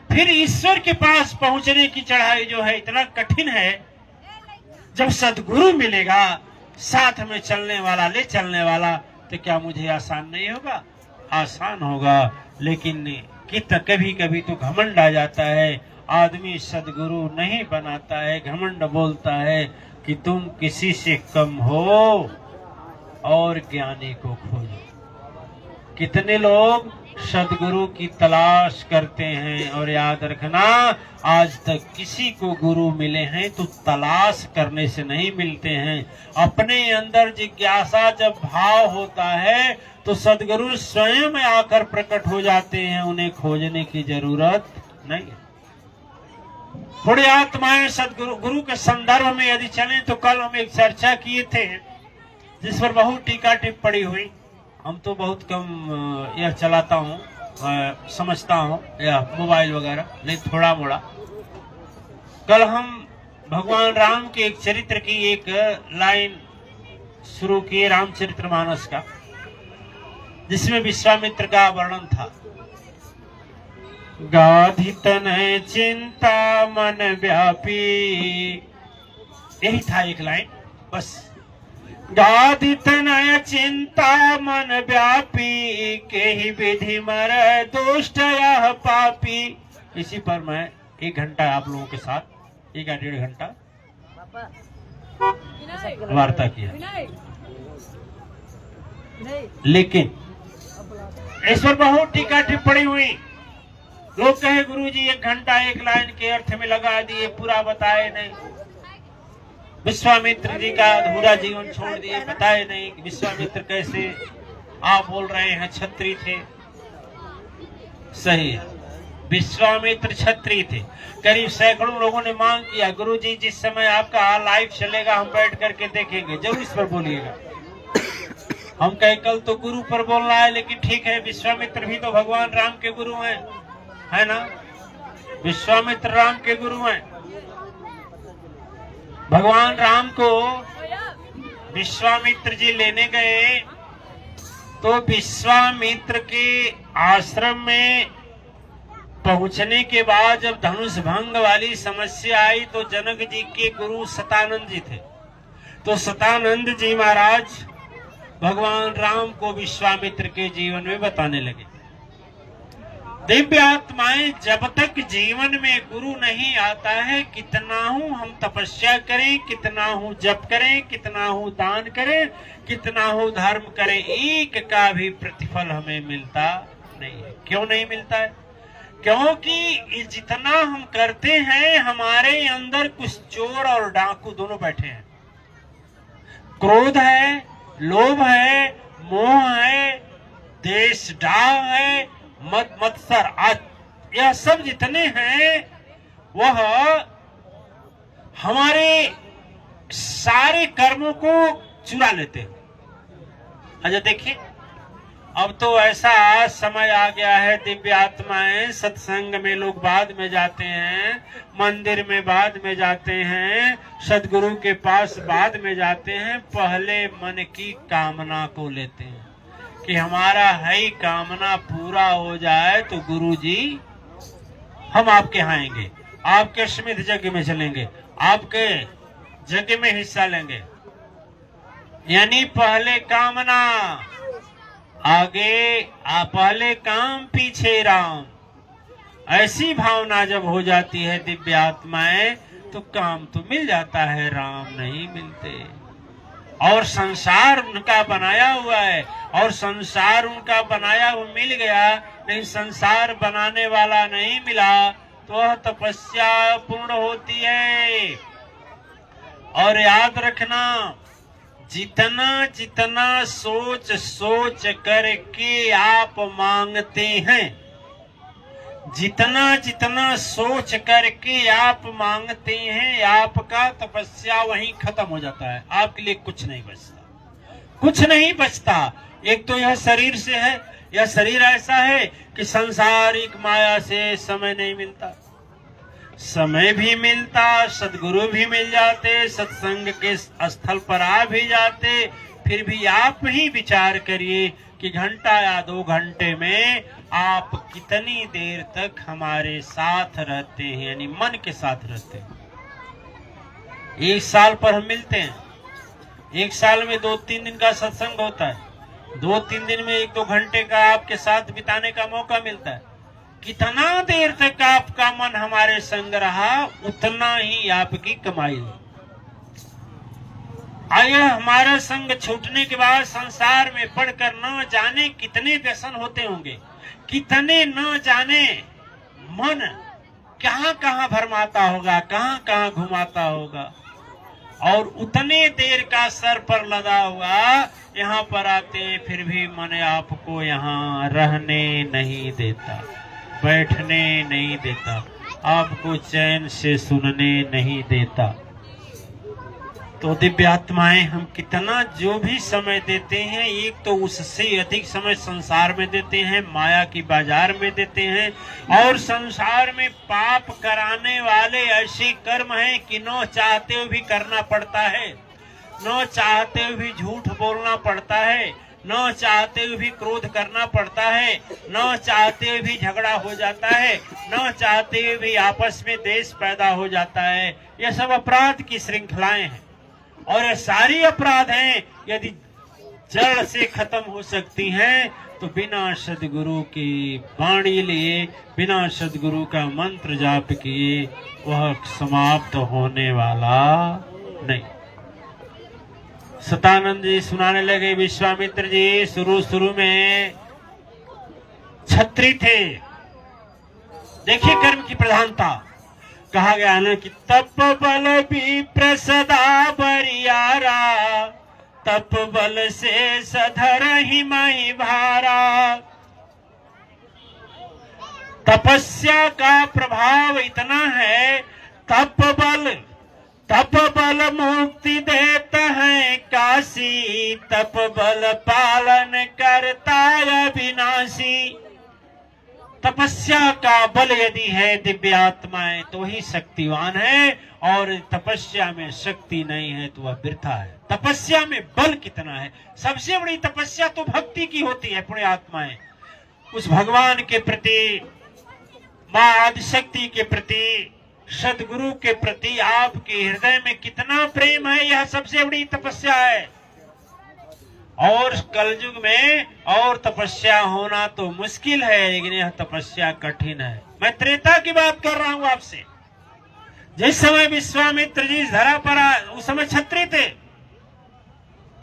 फिर ईश्वर के पास पहुंचने की चढ़ाई जो है इतना कठिन है। जब सदगुरु मिलेगा, साथ में चलने वाला, ले चलने वाला, तो क्या मुझे आसान नहीं होगा? आसान होगा। लेकिन कभी कभी तो घमंड आ जाता है, आदमी सदगुरु नहीं बनाता है, घमंड बोलता है कि तुम किसी से कम हो और ज्ञानी को खोजो। कितने लोग सदगुरु की तलाश करते हैं, और याद रखना, आज तक किसी को गुरु मिले हैं तो तलाश करने से नहीं मिलते हैं। अपने अंदर जिज्ञासा जब भाव होता है तो सदगुरु स्वयं आकर प्रकट हो जाते हैं, उन्हें खोजने की जरूरत नहीं है। थोड़ी आत्माएं सदगुरु गुरु के संदर्भ में यदि चलें तो कल हम एक चर्चा किए थे जिस पर बहुत टीका टिप्पणी हुई। हम तो बहुत कम यह चलाता हूँ, समझता हूँ, या मोबाइल वगैरह, नहीं थोड़ा मोड़ा। कल हम भगवान राम के एक चरित्र की एक लाइन शुरू किए, रामचरितमानस का, जिसमें विश्वामित्र का वर्णन था। गाधि तनय चिंता मन व्यापी, यही था एक लाइन बस। गाधि तनय चिंता मन व्यापी, के ही विधि मर दुष्ट यह पापी। इसी पर मैं 1 घंटा आप लोगों के साथ, 1 या 1.5 घंटा वार्ता किया। लेकिन इस पर बहुत टीका टिप्पणी हुई। लोग कहे गुरुजी 1 घंटा 1 लाइन के अर्थ में लगा दिए, पूरा बताए नहीं। विश्वामित्र जी का अधूरा जीवन छोड़ दिए, बताए नहीं कि विश्वामित्र कैसे, आप बोल रहे हैं क्षत्रिय थे। सही है, विश्वामित्र क्षत्रिय थे। करीब सैकड़ों लोगों ने मांग किया, गुरुजी जिस समय आपका लाइव चलेगा हम बैठ करके देखेंगे, जरूर इस पर बोलिएगा। हम कहे कल तो गुरु पर बोलना है, लेकिन ठीक है, विश्वामित्र भी तो भगवान राम के गुरु हैं, है ना? विश्वामित्र राम के गुरु हैं। भगवान राम को विश्वामित्र जी लेने गए तो विश्वामित्र के आश्रम में पहुंचने के बाद जब धनुष भंग वाली समस्या आई तो जनक जी के गुरु सतानंद जी थे। तो सतानंद जी महाराज भगवान राम को विश्वामित्र के जीवन में बताने लगे। दिव्य आत्माएं, जब तक जीवन में गुरु नहीं आता है, कितना हूं हम तपस्या करें, कितना हूं जप करें, कितना हूं दान करें, कितना हूं धर्म करें, एक का भी प्रतिफल हमें मिलता नहीं है। क्यों नहीं मिलता है? क्योंकि जितना हम करते हैं हमारे अंदर कुछ चोर और डाकू दोनों बैठे हैं। क्रोध है, लोभ है, मोह है, देश डाह है, मत्सर, यह सब जितने हैं वह हमारे सारे कर्मों को चुरा लेते हैं। अच्छा देखिए, अब तो ऐसा समय आ गया है, दिव्य आत्माएं सत्संग में लोग बाद में जाते हैं, मंदिर में बाद में जाते हैं, सदगुरु के पास बाद में जाते हैं, पहले मन की कामना को लेते हैं कि हमारा है कामना पूरा हो जाए तो गुरुजी हम आपके यहाँ आएंगे, आपके स्मित यज्ञ में चलेंगे, आपके यज्ञ में हिस्सा लेंगे। यानी पहले कामना, आगे पहले काम पीछे राम। ऐसी भावना जब हो जाती है दिव्य आत्माएं तो काम तो मिल जाता है, राम नहीं मिलते। और संसार उनका बनाया हुआ है, और संसार उनका बनाया हुआ मिल गया, नहीं संसार बनाने वाला नहीं मिला तो वह तपस्या पूर्ण होती है। और याद रखना, जितना जितना सोच सोच करके आप मांगते हैं, जितना जितना सोच करके आप मांगते हैं, आपका तपस्या वहीं खत्म हो जाता है। आपके लिए कुछ नहीं बचता, कुछ नहीं बचता। एक तो यह शरीर से है, यह शरीर ऐसा है कि सांसारिक माया से समय नहीं मिलता। समय भी मिलता, सदगुरु भी मिल जाते, सत्संग के स्थल पर आ भी जाते, फिर भी आप ही विचार करिए कि घंटा या 2 घंटे में आप कितनी देर तक हमारे साथ रहते हैं, यानी मन के साथ रहते हैं। 1 साल पर हम मिलते हैं, 1 साल में 2-3 दिन का सत्संग होता है, 2-3 दिन में 1-2 घंटे का आपके साथ बिताने का मौका मिलता है। कितना देर तक आपका मन हमारे संग रहा, उतना ही आपकी कमाई है। आया हमारा संग छूटने के बाद संसार में पढ़कर न जाने कितने व्यसन होते होंगे, कितने न जाने मन कहां कहां भरमाता होगा, कहां कहां घुमाता होगा। और उतने देर का सर पर लगा हुआ यहाँ पर आते, फिर भी मन आपको यहाँ रहने नहीं देता, बैठने नहीं देता, आपको चैन से सुनने नहीं देता। तो दिव्य आत्माएं, हम कितना जो भी समय देते हैं, एक तो उससे अधिक समय संसार में देते हैं, माया की बाजार में देते हैं। और संसार में पाप कराने वाले ऐसे कर्म हैं कि न चाहते हुए भी करना पड़ता है, न चाहते हुए भी झूठ बोलना पड़ता है, न चाहते हुए भी क्रोध करना पड़ता है, न चाहते हुए भी झगड़ा हो जाता है, न चाहते हुए भी आपस में द्वेष पैदा हो जाता है। यह सब अपराध की श्रृंखलाएं हैं, और ये सारी अपराध हैं, यदि जड़ से खत्म हो सकती हैं तो बिना सदगुरु की वाणी लिए, बिना सदगुरु का मंत्र जाप किए वह समाप्त होने वाला नहीं। सतानंद जी सुनाने लगे, विश्वामित्र जी शुरू में छत्री थे। देखिए कर्म की प्रधानता। कहा गया ना कि तप बल विप्र सदा बरियारा, तप बल से सधर ही मही भारा। तपस्या का प्रभाव इतना है, तप बल मुक्ति देता है काशी, तप बल पालन करता अविनाशी। तपस्या का बल यदि है दिव्य आत्माएं तो ही शक्तिवान है, और तपस्या में शक्ति नहीं है तो वह वृथा है। तपस्या में बल कितना है। सबसे बड़ी तपस्या तो भक्ति की होती है। पुण्य आत्माएं उस भगवान के प्रति, मां आदिशक्ति के प्रति, सदगुरु के प्रति आपके हृदय में कितना प्रेम है, यह सबसे बड़ी तपस्या है। और कलयुग में और तपस्या होना तो मुश्किल है, लेकिन यह तपस्या कठिन है। मैं त्रेता की बात कर रहा हूं आपसे। जिस समय विश्वामित्र जी धरा पर उस समय क्षत्रिय थे,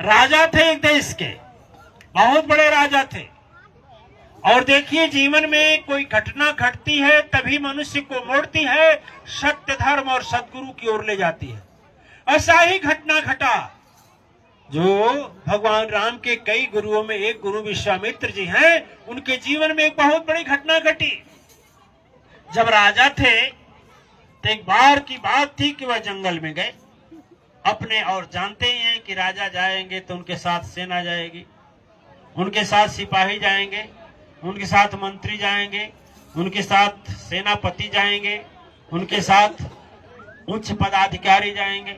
राजा थे एक देश के, बहुत बड़े राजा थे। और देखिए जीवन में कोई घटना घटती है तभी मनुष्य को मोड़ती है, सत्य धर्म और सदगुरु की ओर ले जाती है। ऐसा ही घटना घटा जो भगवान राम के कई गुरुओं में एक गुरु विश्वामित्र जी हैं। उनके जीवन में एक बहुत बड़ी घटना घटी। जब राजा थे तो एक बार की बात थी कि वह जंगल में गए अपने, और जानते ही हैं कि राजा जाएंगे तो उनके साथ सेना जाएगी, उनके साथ सिपाही जाएंगे, उनके साथ मंत्री जाएंगे, उनके साथ सेनापति जाएंगे, उनके साथ उच्च पदाधिकारी जाएंगे।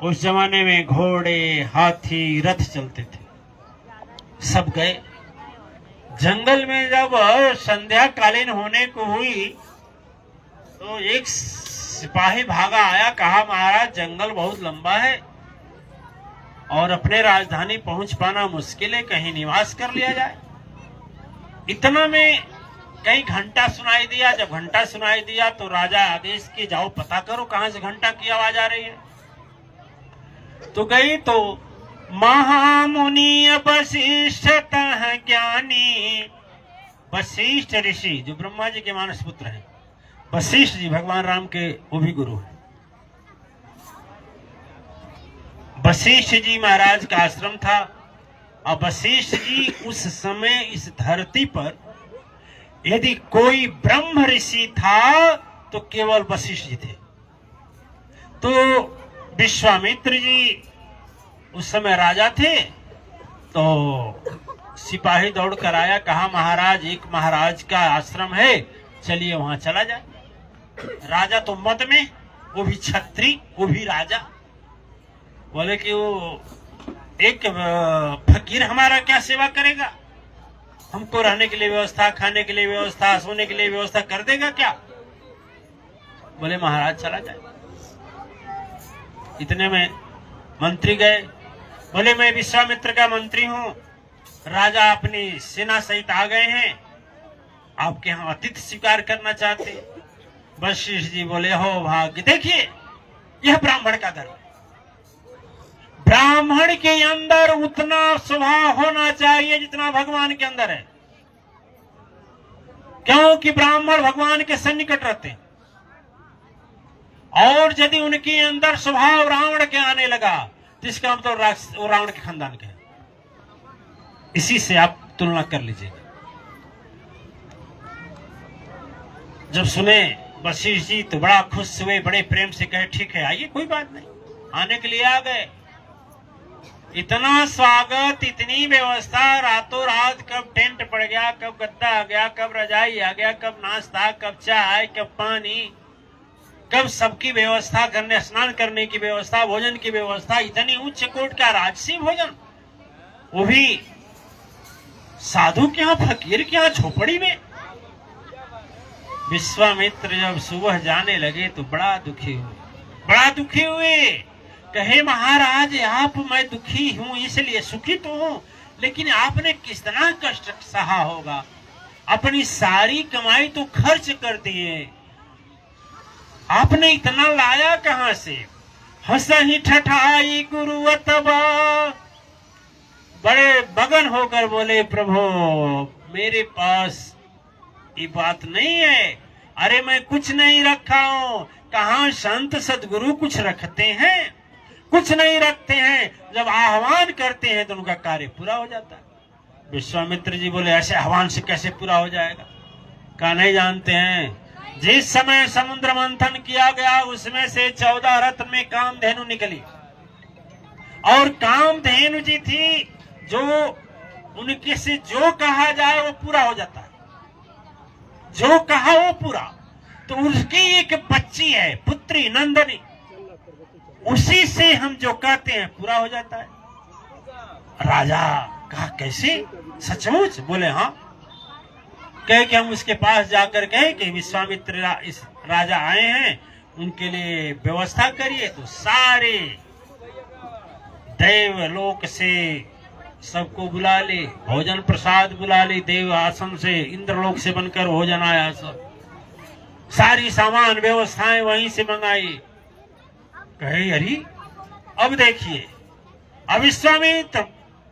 उस जमाने में घोड़े, हाथी, रथ चलते थे। सब गए जंगल में। जब संध्या कालीन होने को हुई तो एक सिपाही भागा आया, कहा महाराज जंगल बहुत लंबा है और अपने राजधानी पहुंच पाना मुश्किल है, कहीं निवास कर लिया जाए। इतना में कहीं घंटा सुनाई दिया। जब घंटा सुनाई दिया तो राजा आदेश किए, जाओ पता करो कहां से घंटा की आवाज आ रही है। तो गई तो महामुनि वशिष्ठ ज्ञानी, वशिष्ठ ऋषि जो ब्रह्मा जी के मानस पुत्र हैं, वशिष्ठ जी भगवान राम के वो भी गुरु हैं। वशिष्ठ जी महाराज का आश्रम था। और वशिष्ठ जी उस समय इस धरती पर यदि कोई ब्रह्म ऋषि था तो केवल वशिष्ठ जी थे। तो विश्वामित्र जी उस समय राजा थे। तो सिपाही दौड़ कर आया, कहा महाराज एक महाराज का आश्रम है, चलिए वहां चला जाए। राजा तो मद में, वो भी छत्री, वो भी राजा। बोले कि वो एक फकीर हमारा क्या सेवा करेगा, हमको रहने के लिए व्यवस्था, खाने के लिए व्यवस्था, सोने के लिए व्यवस्था कर देगा क्या? बोले महाराज चला जाए। इतने में मंत्री गए, बोले मैं विश्वामित्र का मंत्री हूं, राजा अपनी सेना सहित आ गए हैं, आपके यहाँ अतिथि स्वीकार करना चाहते। वशिष्ठ जी बोले हो भाग्य। देखिए यह ब्राह्मण का धर्म है। ब्राह्मण के अंदर उतना स्वभाव होना चाहिए जितना भगवान के अंदर है, क्योंकि ब्राह्मण भगवान के सन्निकट रहते हैं। और यदि उनके अंदर स्वभाव रावण के आने लगा तो इसका मतलब वो रावण के खानदान के हैं। इसी से आप तुलना कर लीजिएगा। जब सुने वशिष्ठ जी तो बड़ा खुश हुए, बड़े प्रेम से कहे ठीक है आइए, कोई बात नहीं। आने के लिए आ गए। इतना स्वागत, इतनी व्यवस्था, रातों रात कब टेंट पड़ गया, कब गद्दा आ गया, कब रजाई आ गया, कब नाश्ता, कब चाय, कब पानी, कब सबकी व्यवस्था करने, स्नान करने की व्यवस्था, भोजन की व्यवस्था, इतनी उच्च कोट का राजसी भोजन, वो भी साधु के यहाँ, फकीर के यहाँ, झोपड़ी में। विश्वामित्र जब सुबह जाने लगे तो बड़ा दुखी हुए। कहे महाराज आप, मैं दुखी हूं इसलिए, सुखी तो हूं लेकिन आपने कितना कष्ट सहा होगा, अपनी सारी कमाई तो खर्च कर दिए, आपने इतना लाया कहां से? हंसहि ठठाई गुरु अतबा, बड़े मगन होकर बोले प्रभु मेरे पास ये बात नहीं है, अरे मैं कुछ नहीं रखा हूं। कहाँ संत सदगुरु कुछ रखते हैं? कुछ नहीं रखते हैं। जब आह्वान करते हैं तो उनका कार्य पूरा हो जाता है। विश्वामित्र जी बोले ऐसे आह्वान से कैसे पूरा हो जाएगा? कहा नहीं जानते हैं, जिस समय समुद्र मंथन किया गया उसमें से 14 रत्न में कामधेनु निकली, और कामधेनु जी थी जो उनके से जो कहा जाए वो पूरा हो जाता है, जो कहा वो पूरा। तो उसकी एक बच्ची है पुत्री नंदनी, उसी से हम जो कहते हैं पूरा हो जाता है। राजा कहा कैसे? सचमुच? बोले हाँ। कहे कि हम उसके पास जाकर कहे कि विश्वामित्र इस राजा आए हैं, उनके लिए व्यवस्था करिए। तो सारे देवलोक से सबको बुला ले, भोजन प्रसाद बुला ले, देव आसन से इंद्रलोक से बनकर भोजन आया, सब सारी सामान व्यवस्थाएं वहीं से मंगाई। कहे अरे अब देखिए, अब विश्वामित्र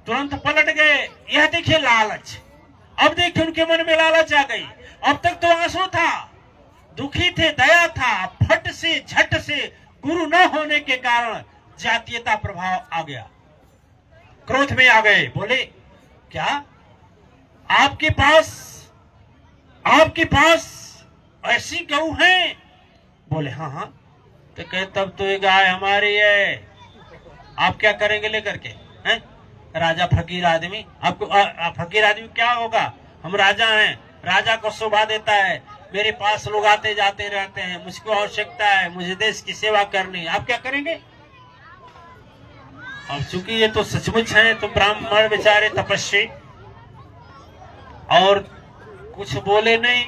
तुरंत पलट गए। यह देखिए लालच, अब देखिए उनके मन में लालच आ गई। अब तक तो आंसू था, दुखी थे, दया था, फट से झट से गुरु न होने के कारण जातीयता प्रभाव आ गया। क्रोध में आ गए, बोले क्या आपके पास ऐसी गऊ है? बोले हाँ हाँ। तो कहे तब तो ये गाय हमारी है, आप क्या करेंगे लेकर के? हैं? राजा फकीर आदमी, आपको फकीर आदमी क्या होगा? हम राजा हैं, राजा को शोभा देता है, मेरे पास लोग आते जाते रहते हैं, मुझको आवश्यकता है, मुझे देश की सेवा करनी, आप क्या करेंगे? अब चूंकि ये तो सचमुच है, तो ब्राह्मण बेचारे तपस्वी और कुछ बोले नहीं।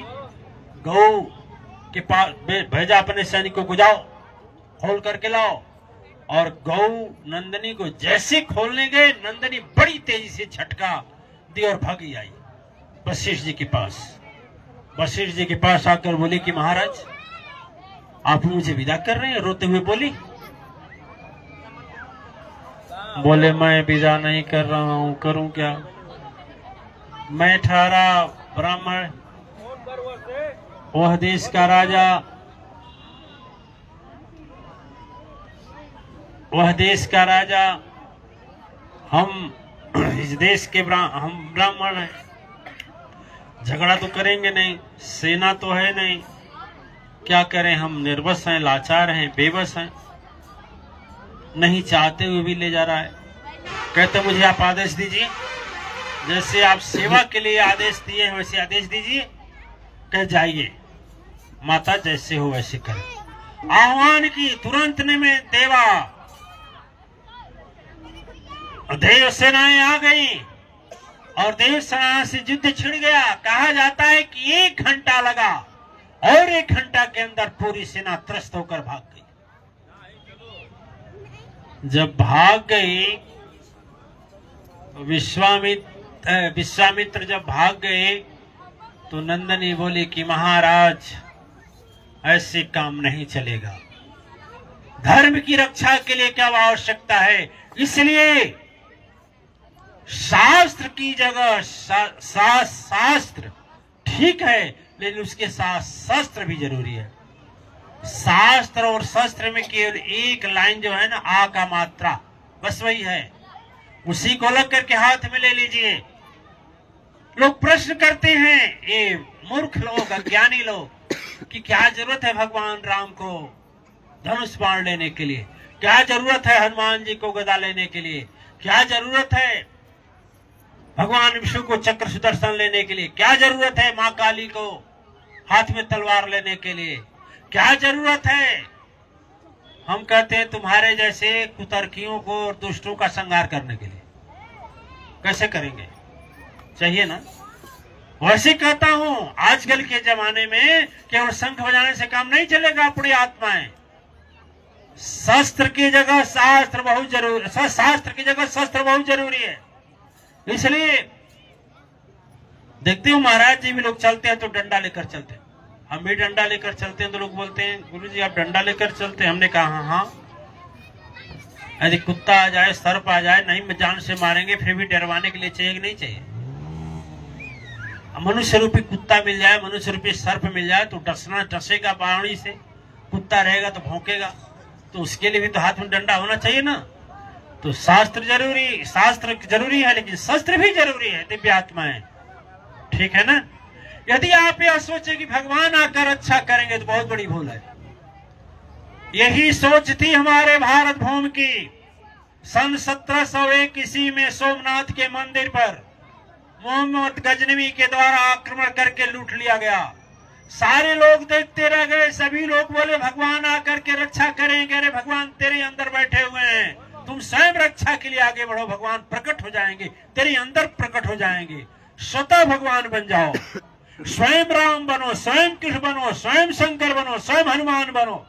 गौ के पास भेजा अपने सैनिकों को, जाओ खोल करके लाओ। और गौ नंदनी को जैसे खोलने गए, नंदनी बड़ी तेजी से झटका दी और भागी आई वशिष्ठ जी के पास। वशिष्ठ जी के पास आकर बोली कि महाराज आप मुझे विदा कर रहे हैं? रोते हुए बोली। बोले मैं विदा नहीं कर रहा हूं, करूं क्या? मैं ठहरा ब्राह्मण, वह देश का राजा, हम इस देश के हम ब्राह्मण हैं, झगड़ा तो करेंगे नहीं, सेना तो है नहीं, क्या करें? हम निर्वस हैं, लाचार हैं, बेबस हैं, नहीं चाहते हुए भी ले जा रहा है। कहते मुझे आप आदेश दीजिए, जैसे आप सेवा के लिए आदेश दिए हैं वैसे आदेश दीजिए। कह जाइए, माता जैसे हो वैसे करें। आह्वान की, तुरंत में देव सेनाएं आ गई और देव सेना से युद्ध छिड़ गया। कहा जाता है कि 1 घंटा लगा और 1 घंटा के अंदर पूरी सेना त्रस्त होकर भाग गई। जब भाग गई, विश्वामित्र जब भाग गए तो नंदनी बोली कि महाराज ऐसे काम नहीं चलेगा, धर्म की रक्षा के लिए क्या आवश्यकता है, इसलिए शास्त्र की जगह शास्त्र ठीक है, लेकिन उसके साथ शस्त्र भी जरूरी है। शास्त्र और शस्त्र में केवल एक लाइन जो है ना, आ का मात्रा, बस वही है, उसी को लग करके हाथ में ले लीजिए। लोग प्रश्न करते हैं, ये मूर्ख लोग, अज्ञानी लोग, कि क्या जरूरत है भगवान राम को धनुष बाण लेने के लिए, क्या जरूरत है हनुमान जी को गदा लेने के लिए, क्या जरूरत है भगवान विष्णु को चक्र सुदर्शन लेने के लिए, क्या जरूरत है मां काली को हाथ में तलवार लेने के लिए, क्या जरूरत है? हम कहते हैं तुम्हारे जैसे कुतर्कियों को और दुष्टों का संहार करने के लिए। कैसे करेंगे? चाहिए ना। वैसे कहता हूं, आजकल के जमाने में केवल शंख बजाने से काम नहीं चलेगा। अपनी आत्माएं, शस्त्र की जगह शास्त्र बहुत जरूरी, शास्त्र की जगह शस्त्र बहुत जरूरी है। इसलिए देखते हो महाराज जी भी लोग चलते हैं तो डंडा लेकर चलते हैं, हम भी डंडा लेकर चलते हैं तो लोग बोलते हैं गुरु जी आप डंडा लेकर चलते हैं। हमने कहा हाँ, यदि कुत्ता आ जाए, सर्प आ जाए, नहीं जान से मारेंगे, फिर भी डरवाने के लिए चाहिए कि नहीं चाहिए? मनुष्य रूपी कुत्ता मिल जाए, मनुष्य रूपी सर्प मिल जाए तो डसेगा बावड़ी से। कुत्ता रहेगा तो भौंकेगा, तो उसके लिए भी तो हाथ में डंडा होना चाहिए ना। तो शास्त्र जरूरी है, लेकिन शस्त्र भी जरूरी है, दिव्य आत्माएं। ठीक है ना? यदि आप यह सोचे कि भगवान आकर अच्छा करेंगे तो बहुत बड़ी भूल है। यही सोच थी हमारे भारत भूमि की। सन 1701 ईस्वी में सोमनाथ के मंदिर पर मोहम्मद गजनवी के द्वारा आक्रमण करके लूट लिया गया। सारे लोग देखते रह गए, सभी लोग बोले भगवान आकर के रक्षा करेंगे। अरे भगवान तेरे अंदर बैठे हुए हैं, तुम स्वयं रक्षा के लिए आगे बढ़ो, भगवान प्रकट हो जाएंगे, तेरे अंदर प्रकट हो जाएंगे। स्वतः भगवान बन जाओ, स्वयं राम बनो, स्वयं कृष्ण बनो, स्वयं शंकर बनो, स्वयं हनुमान बनो।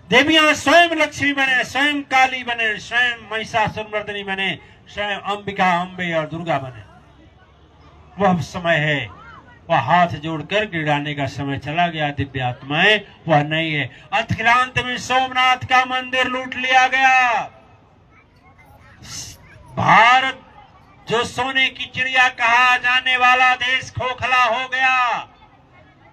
देवियां स्वयं लक्ष्मी बने, स्वयं काली बने, स्वयं महिषासुरमर्दिनी बने, स्वयं अंबिका, अम्बे और दुर्गा बने। वह समय है, वह हाथ जोड़कर गिड़ाने का समय चला गया। दिव्य आत्माएं, वह नहीं है। अतिक्रांत में सोमनाथ का मंदिर लूट लिया गया। भारत जो सोने की चिड़िया कहा जाने वाला देश खोखला हो गया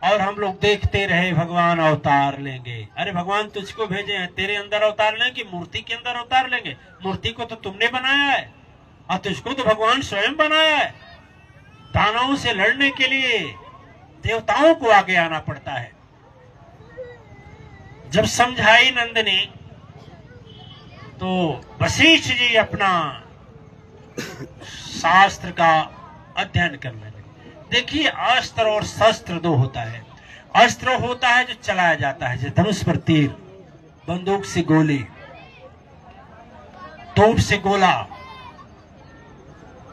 और हम लोग देखते रहे भगवान अवतार लेंगे। अरे भगवान तुझको भेजे हैं, तेरे अंदर अवतार लेंगे, मूर्ति के अंदर अवतार लेंगे? मूर्ति को तो तुमने बनाया है और तुझको तो भगवान स्वयं बनाया है। दानवों से लड़ने के लिए देवताओं को आगे आना पड़ता है। जब समझाई नंदिनी तो वशिष्ठ जी अपना शास्त्र का अध्ययन करने लगे। देखिए, अस्त्र और शस्त्र दो होता है। अस्त्र होता है जो चलाया जाता है, जैसे धनुष पर तीर, बंदूक से गोली, तोप से गोला,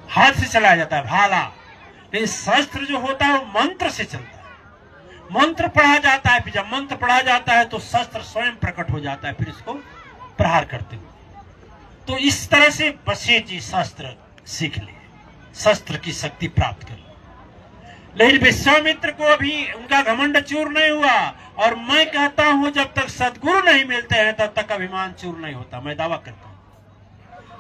हाथ से चलाया जाता है भाला। लेकिन शस्त्र जो होता है वो मंत्र से चलता है, मंत्र पढ़ा जाता है। फिर जब मंत्र पढ़ा जाता है तो शस्त्र स्वयं प्रकट हो जाता है, फिर इसको प्रहार करते हुए। तो इस तरह से वशिष्ठ जी शस्त्र सीख लिए, शस्त्र की शक्ति प्राप्त कर। लेकिन विश्वामित्र को अभी उनका घमंड चूर नहीं हुआ। और मैं कहता हूं जब तक सदगुरु नहीं मिलते हैं तब तक अभिमान चूर नहीं होता। मैं दावा करता हूं,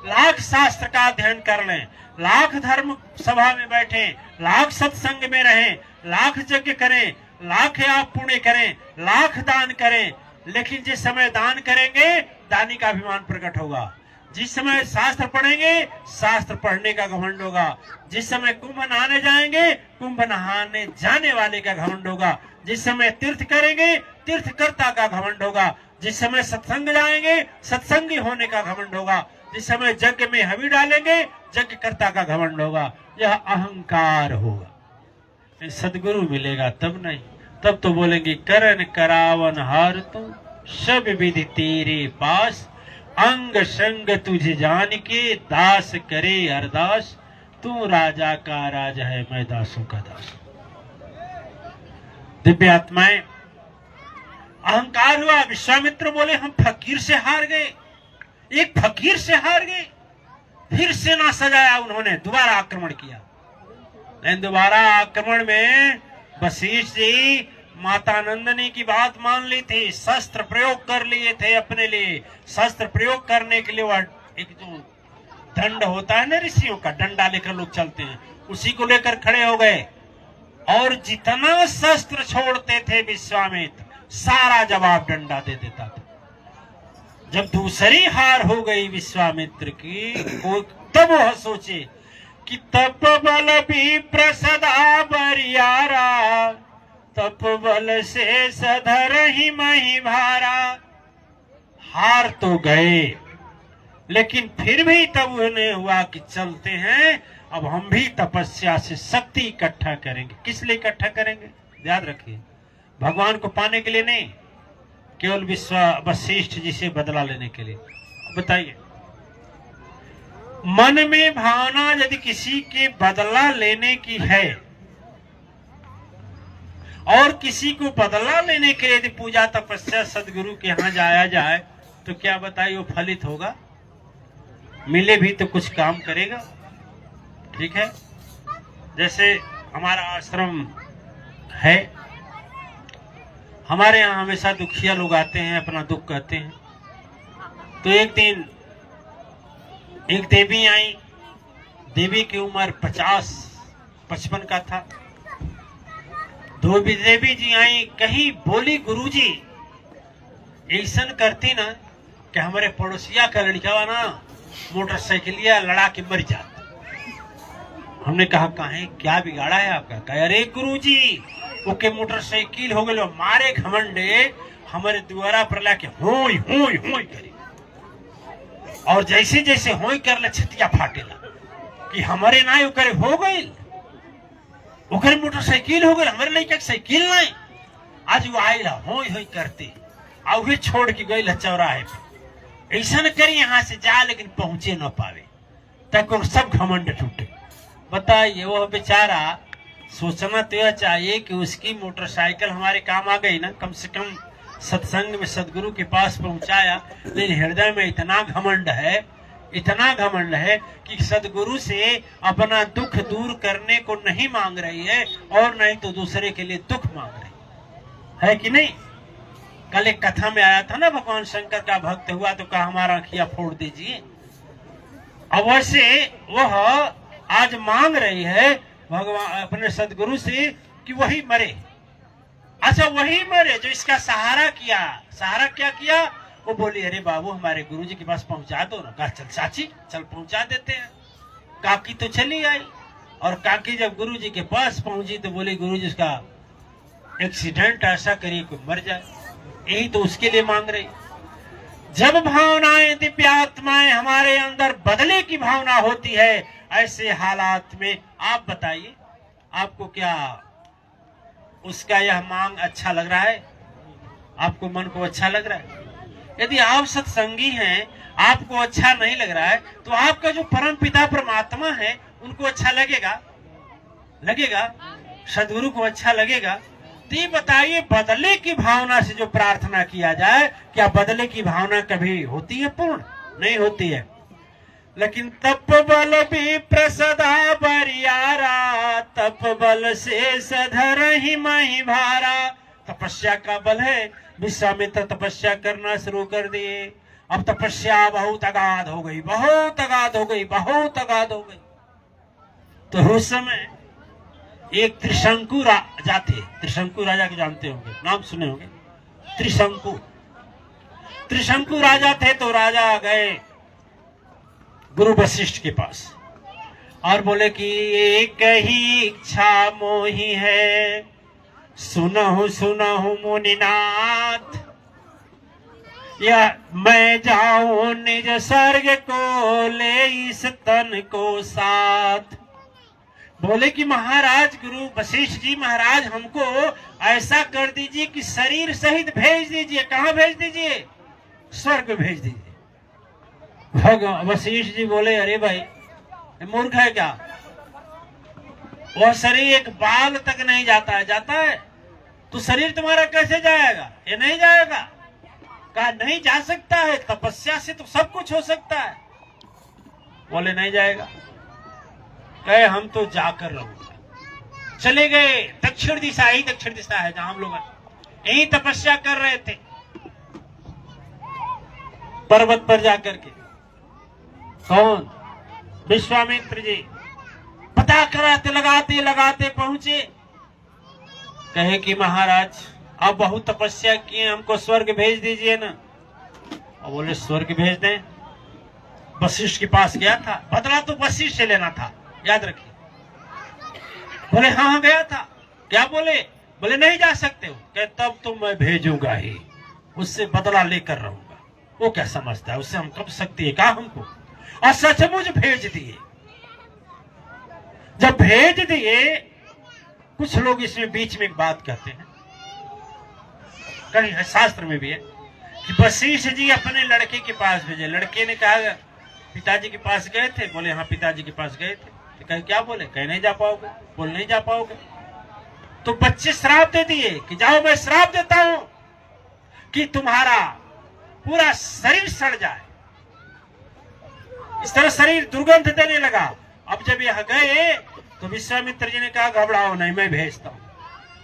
लाख शास्त्र का अध्ययन कर लें, लाख धर्म सभा में बैठे, लाख सत्संग में रहें, लाख यज्ञ करें, लाख आप पुण्य करें, लाख दान करें, लेकिन जिस समय दान करेंगे दानी का अभिमान प्रकट होगा। जिस समय शास्त्र पढ़ेंगे शास्त्र पढ़ने का घमंड होगा। जिस समय कुंभ नहाने जाएंगे कुंभ नहाने जाने वाले का घमंड होगा। जिस समय तीर्थ करेंगे तीर्थकर्ता का घमंड होगा। जिस समय सत्संग जाएंगे सत्संगी होने का घमंड होगा। जिस समय यज्ञ में हवि डालेंगे यज्ञकर्ता का घमंड होगा। यह अहंकार होगा। सदगुरु मिलेगा तब नहीं, तब तो बोलेंगे करन करावन हार तू सब विधि तेरे पास, अंग संग तुझे जान के दास करे अरदास, तू राजा का राजा है मैं दासों का दास। दिव्य आत्माएं, अहंकार हुआ। विश्वामित्र बोले हम फकीर से हार गए, एक फकीर से हार गए। फिर सेना सजाया उन्होंने, दोबारा आक्रमण किया। लेकिन दोबारा आक्रमण में वशिष्ठ जी माता नंदिनी की बात मान ली थी, शस्त्र प्रयोग कर लिए थे अपने लिए। शस्त्र प्रयोग करने के लिए वह एक जो दंड होता है ना ऋषियों का, डंडा लेकर लोग चलते हैं, उसी को लेकर खड़े हो गए। और जितना शस्त्र छोड़ते थे विश्वामित्र सारा जवाब डंडा दे देता था। जब दूसरी हार हो गई विश्वामित्र की, तब वह सोचे कि तप बल भी प्रसदा बरियारा, तप बल से सधर ही मही भारा। हार तो गए, लेकिन फिर भी तब उन्हें हुआ कि चलते हैं, अब हम भी तपस्या से शक्ति इकट्ठा करेंगे। किस लिए इकट्ठा करेंगे? याद रखिए, भगवान को पाने के लिए नहीं, केवल वशिष्ठ जी से बदला लेने के लिए। बताइए, मन में भावना यदि किसी के बदला लेने की है और किसी को बदला लेने के लिए यदि पूजा तपस्या सदगुरु के यहाँ जाया जाए तो क्या बताइए वो फलित होगा? मिले भी तो कुछ काम करेगा। ठीक है, जैसे हमारा आश्रम है, हमारे यहाँ हमेशा दुखिया लोग आते हैं, अपना दुख कहते हैं। तो एक दिन एक देवी आई। देवी की उम्र 50-55 का था। दो भी देवी जी आई, कहीं बोली गुरुजी ऐसा करती ना कि हमारे पड़ोसिया का लड़का वा ना मोटरसाइकिलिया लड़ा के मर जाता। हमने कहा काहे, क्या बिगाड़ा है आपका? कहा अरे गुरुजी ओके मोटरसाइकिल हो गए मारे घमंडे हमारे द्वारा पर लाके होई होई होई करे, और जैसे जैसे होई कर ले छतिया फाटेला कि हमारे ना करे हो गई, ओकर मोटरसाइकिल हो गई, हमारे लड़का के साइकिल नहीं। आज वो आयला होई होई करते और वे छोड़ के गई चौराहे पे। ऐसा न करी यहाँ से जा लेकिन पहुंचे न पावे, तक सब घमंड टूटे। बताइए वो बेचारा सोचना तो यह चाहिए कि उसकी मोटरसाइकिल हमारे काम आ गई ना, कम से कम सत्संग में सदगुरु के पास पहुंचाया। लेकिन हृदय में इतना घमंड है कि सदगुरु से अपना दुख दूर करने को नहीं मांग रही है और नहीं तो दूसरे के लिए दुख मांग रही है कि नहीं। कल एक कथा में आया था ना, भगवान शंकर का भक्त हुआ तो कहा हमारा आँखियां फोड़ दीजिए। अब वैसे वह आज मांग रही है भगवान अपने सदगुरु से कि वही मरे। अच्छा वही मरे जो इसका सहारा किया। सहारा क्या किया? वो बोली अरे बाबू हमारे गुरुजी के पास पहुंचा दो ना। कहा चल चाची चल पहुंचा देते हैं। काकी तो चली आई और काकी जब गुरुजी के पास पहुंची तो बोली गुरुजी इसका एक्सीडेंट ऐसा करिए कोई मर जाए। यही तो उसके लिए मांग रही। जब भावनाएं दिव्यात्माएं हमारे अंदर बदले की भावना होती है, ऐसे हालात में आप बताइए आपको क्या उसका यह मांग अच्छा लग रहा है? आपको मन को अच्छा लग रहा है? यदि आप सत्संगी हैं, आपको अच्छा नहीं लग रहा है तो आपका जो परम पिता परमात्मा है उनको अच्छा लगेगा? सदगुरु को अच्छा लगेगा? तो ये बताइए बदले की भावना से जो प्रार्थना किया जाए, क्या बदले की भावना कभी होती है? पूर्ण नहीं होती है। लेकिन तप बल भी प्रसदा बरियारा, तप बल से सधर ही मही भारा। तपस्या का बल है। विश्वामित्र तपस्या करना शुरू कर दिए। अब तपस्या बहुत अगाध हो गई। तो उस समय एक त्रिशंकु राजा थे। त्रिशंकु राजा के जानते होंगे, नाम सुने होंगे। त्रिशंकु राजा थे। तो राजा गए गुरु वशिष्ठ के पास और बोले कि एक ही इच्छा मोही है, सुनहु मुनिनाथ, या मैं जाऊं निज स्वर्ग को ले इस तन को साथ। बोले कि महाराज गुरु वशिष्ठ जी महाराज हमको ऐसा कर दीजिए कि शरीर सहित भेज दीजिए। कहाँ भेज दीजिए? स्वर्ग भेज दीजिए। वशिष्ठ जी बोले अरे भाई मूर्ख है क्या? वह शरीर एक बाल तक नहीं जाता है। तो शरीर तुम्हारा कैसे जाएगा? ये नहीं जाएगा। कहा नहीं जा सकता है, तपस्या से तो सब कुछ हो सकता है। बोले नहीं जाएगा। कहे हम तो जाकर रहूंगा। चले गए दक्षिण दिशा है जहां हम लोग यही तपस्या कर रहे थे, पर्वत पर जाकर के। कौन? विश्वामित्र जी। पता कराते लगाते पहुंचे। कहे कि महाराज आप बहुत तपस्या किए, हमको स्वर्ग भेज दीजिए ना। और बोले स्वर्ग भेज दें? वशिष्ठ के पास गया था, बदला तो वशिष्ठ से लेना था, याद रखिए। बोले हाँ गया था। क्या बोले? बोले नहीं जा सकते हो। कहे तब तो मैं भेजूंगा ही, उससे बदला लेकर रहूंगा। वो क्या समझता है, उससे हम कब सकती है कहा हमको। और सचमुच भेज दिए। जब भेज दिए, कुछ लोग इसमें बीच में एक बात कहते हैं, कहीं है शास्त्र में भी है कि वशिष्ठ जी अपने लड़के के पास भेजे। लड़के ने कहा पिताजी के पास गए थे। बोले हाँ पिताजी के पास गए थे। तो कहे क्या बोले? कहे नहीं जा पाओगे। बोले नहीं जा पाओगे। तो बच्चे श्राप दे दिए कि जाओ मैं श्राप देता हूं कि तुम्हारा पूरा शरीर सड़ जाए। इस तरह शरीर दुर्गंध देने लगा। अब जब यह गए तो विश्वामित्र जी ने कहा घबराओ नहीं, मैं भेजता हूं।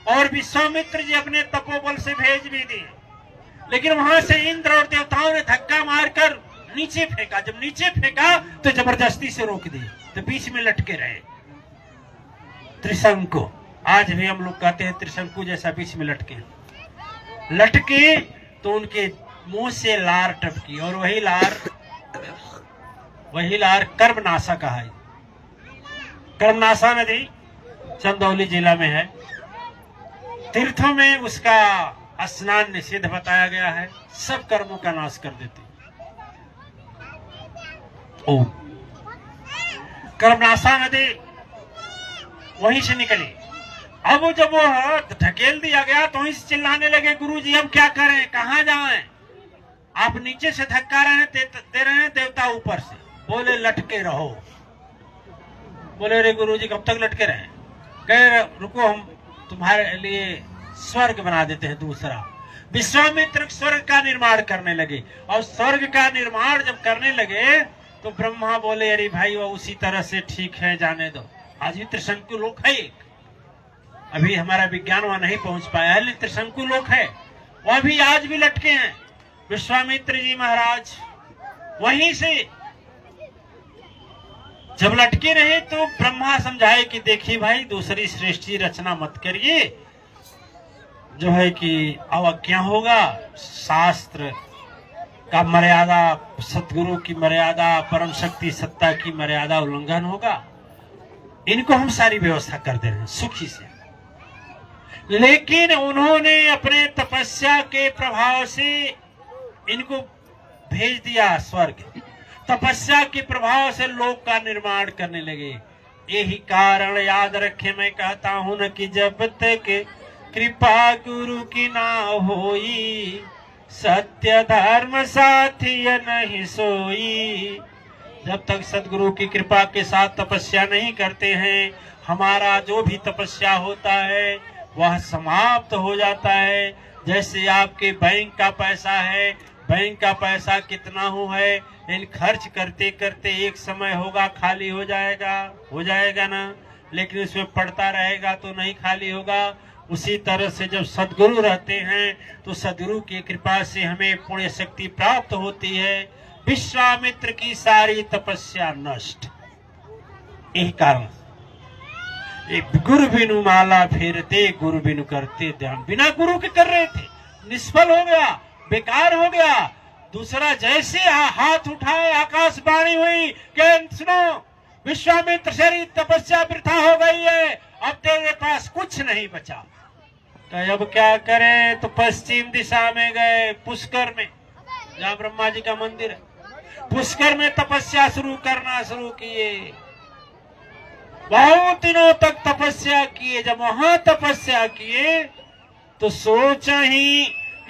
और विश्वामित्र जी अपने तपोबल से भेज भी दिए। लेकिन वहां से इंद्र और देवताओं ने धक्का मारकर नीचे फेंका। जब नीचे फेंका तो जबरदस्ती से रोक दिया, तो बीच में लटके रहे त्रिशंकु। आज भी हम लोग कहते हैं त्रिशंकु जैसा बीच में लटके तो उनके मुंह से लार टपकी, और वही लार कर्मनाशा है। कर्मनाशा नदी चंदौली जिला में है। तीर्थों में उसका स्नान निषेध बताया गया है, सब कर्मों का नाश कर देती। ओम। कर्मनाशा नदी वहीं से निकली। अब जब वो ढकेल दिया गया तो वहीं से चिल्लाने लगे, गुरुजी हम क्या करें, कहां जाएं? आप नीचे से धक्का दे रहे हैं, देवता ऊपर से। बोले लटके रहो। बोले रे गुरुजी कब तक लटके रहे? कह रुको, हम तुम्हारे लिए स्वर्ग बना देते हैं दूसरा। विश्वामित्र स्वर्ग का निर्माण करने लगे, और स्वर्ग का निर्माण जब करने लगे तो ब्रह्मा बोले अरे भाई वो उसी तरह से ठीक है, जाने दो। आज भी त्रिशंकु लोक है एक, अभी हमारा विज्ञान वहां नहीं पहुंच पाया है, लेकिन त्रिशंकु लोक है, वह भी आज भी लटके हैं। विश्वामित्र जी महाराज वहीं से जब लटके रहे तो ब्रह्मा समझाए कि देखिए भाई दूसरी सृष्टि रचना मत करिए, जो है कि अवज्ञा होगा, शास्त्र का मर्यादा, सतगुरु की मर्यादा, परम शक्ति सत्ता की मर्यादा उल्लंघन होगा। इनको हम सारी व्यवस्था कर दे रहे हैं सुखी से। लेकिन उन्होंने अपने तपस्या के प्रभाव से इनको भेज दिया स्वर्ग। तपस्या के प्रभाव से लोक का निर्माण करने लगे। यही कारण याद रखे मैं कहता हूं न कि जब तक कृपा गुरु की ना होई, सत्य धर्म साथी नहीं सोई। जब तक सदगुरु की कृपा के साथ तपस्या नहीं करते हैं, हमारा जो भी तपस्या होता है वह समाप्त हो जाता है। जैसे आपके बैंक का पैसा है, बैंक का पैसा कितना हो है, इन खर्च करते करते एक समय होगा खाली हो जाएगा ना, लेकिन उसमें पड़ता रहेगा तो नहीं खाली होगा। उसी तरह से जब सदगुरु रहते हैं तो सदगुरु की कृपा से हमें पुण्य शक्ति प्राप्त होती है। विश्वामित्र की सारी तपस्या नष्ट। यही कारण गुरु बिनु माला फेरते, गुरु बिनु करते ध्यान। बिना गुरु के कर रहे थे, निष्फल हो गया, बेकार हो गया। दूसरा जैसे हाथ उठाए आकाशवाणी हुई कि सुनो विश्वामित्र सारी तपस्या वृथा हो गई है, अब तेरे पास कुछ नहीं बचा। तो अब क्या करें? तो पश्चिम दिशा में गए, पुष्कर में, जहाँ ब्रह्मा जी का मंदिर है। पुष्कर में तपस्या करना शुरू किए। बहुत दिनों तक तपस्या किए। जब वहां तपस्या किए तो सोचा ही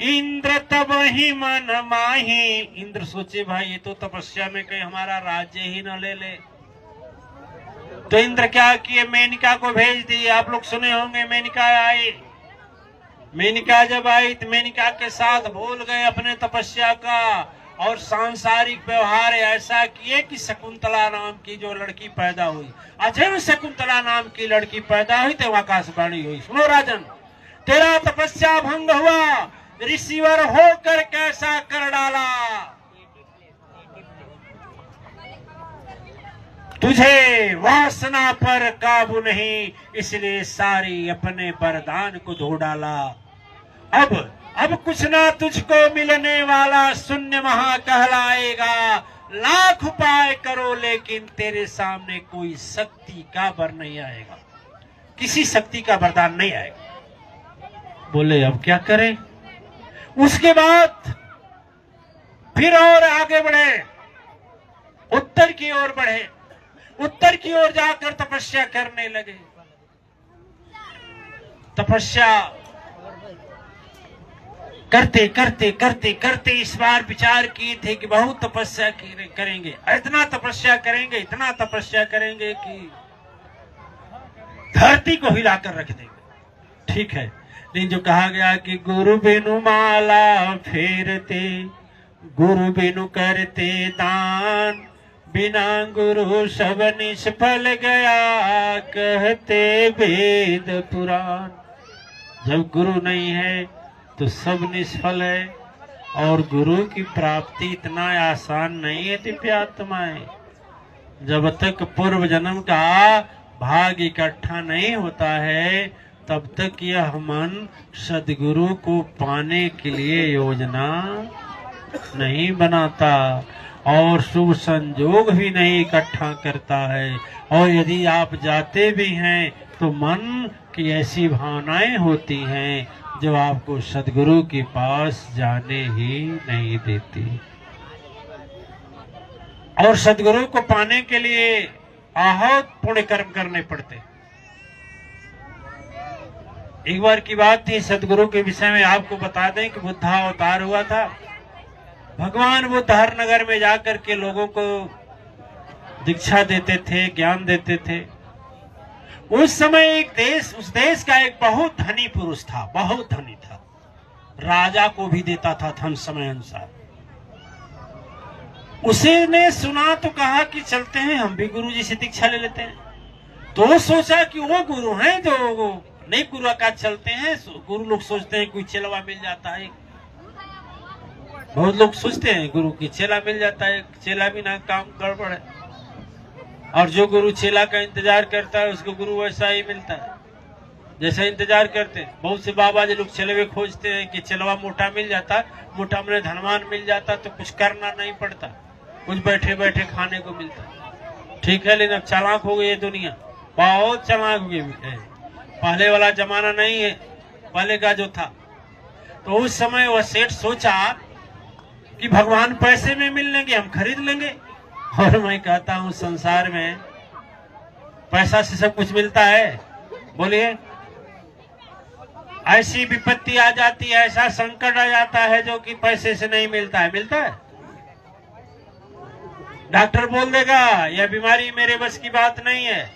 इंद्र तब ही मन माही। इंद्र सोचे भाई ये तो तपस्या में कहीं हमारा राज्य ही न ले ले। तो इंद्र क्या किए? मेनका को भेज दिए। आप लोग सुने होंगे मेनका आई। मेनका जब आई तो मेनका के साथ भूल गए अपने तपस्या का, और सांसारिक व्यवहार ऐसा किए कि शकुंतला नाम की जो लड़की पैदा हुई। अजय शकुंतला नाम की लड़की पैदा हुई तो आकाशवाणी हुई, सुनो राजन तेरा तपस्या भंग हुआ, ऋषिवर होकर कैसा कर डाला। तुझे वासना पर काबू नहीं, इसलिए सारी अपने वरदान को धो डाला। अब कुछ ना तुझको मिलने वाला, शून्य महा कहलाएगा। लाख उपाय करो लेकिन तेरे सामने कोई शक्ति का वर नहीं आएगा, किसी शक्ति का वरदान नहीं आएगा। बोले अब क्या करें? उसके बाद फिर और आगे बढ़े, उत्तर की ओर बढ़े। उत्तर की ओर जाकर तपस्या करने लगे। तपस्या करते करते करते करते इस बार विचार किए थे कि बहुत तपस्या करेंगे, इतना तपस्या करेंगे, इतना तपस्या करेंगे कि धरती को हिलाकर रख देंगे। ठीक है, लेकिन जो कहा गया कि गुरु बिनु माला फेरते, गुरु बिनु करते दान, बिना गुरु सब निष्फल गया, कहते वेद पुराण। जब गुरु नहीं है तो सब निष्फल है। और गुरु की प्राप्ति इतना आसान नहीं है दिव्यात्माएं। जब तक पूर्व जन्म का भाग इकट्ठा नहीं होता है तब तक यह मन सदगुरु को पाने के लिए योजना नहीं बनाता और शुभ संजोग भी नहीं इकट्ठा करता है। और यदि आप जाते भी हैं तो मन की ऐसी भावनाएं होती हैं जो आपको सदगुरु के पास जाने ही नहीं देती। और सदगुरु को पाने के लिए बहुत पुण्य कर्म करने पड़ते। एक बार की बात थी, सदगुरु के विषय में आपको बता दें कि बुद्धा अवतार हुआ था। भगवान बुद्ध हर नगर में जाकर के लोगों को दीक्षा देते थे, ज्ञान देते थे। उस समय उस देश का एक बहुत धनी पुरुष था, बहुत धनी था, राजा को भी देता था धन समय अनुसार। उसे ने सुना तो कहा कि चलते हैं हम भी गुरु जी से दीक्षा ले लेते हैं। तो सोचा कि वो गुरु हैं जो नहीं गुरु का चलते हैं। गुरु लोग सोचते हैं कोई चेलवा मिल जाता है, बहुत लोग सोचते हैं गुरु की चेला मिल जाता है, चेला भी ना काम गड़बड़ है। और जो गुरु चेला का इंतजार करता है उसको गुरु वैसा ही मिलता है जैसा इंतजार करते हैं। बहुत से बाबा जी लोग चलवे खोजते हैं कि चलवा मोटा मिल जाता, मोटा में धनवान मिल जाता तो कुछ करना नहीं पड़ता, कुछ बैठे बैठे खाने को मिलता। ठीक है, लेकिन अब चालाक हो गई है दुनिया, बहुत चालाक हो गई है। पहले वाला जमाना नहीं है, पहले का जो था। तो उस समय वह सेठ सोचा कि भगवान पैसे में मिल लेंगे, हम खरीद लेंगे। और मैं कहता हूं संसार में पैसा से सब कुछ मिलता है? बोलिए। ऐसी विपत्ति आ जाती है, ऐसा संकट आ जाता है जो कि पैसे से नहीं मिलता है। मिलता है? डॉक्टर बोल देगा यह बीमारी मेरे बस की बात नहीं है,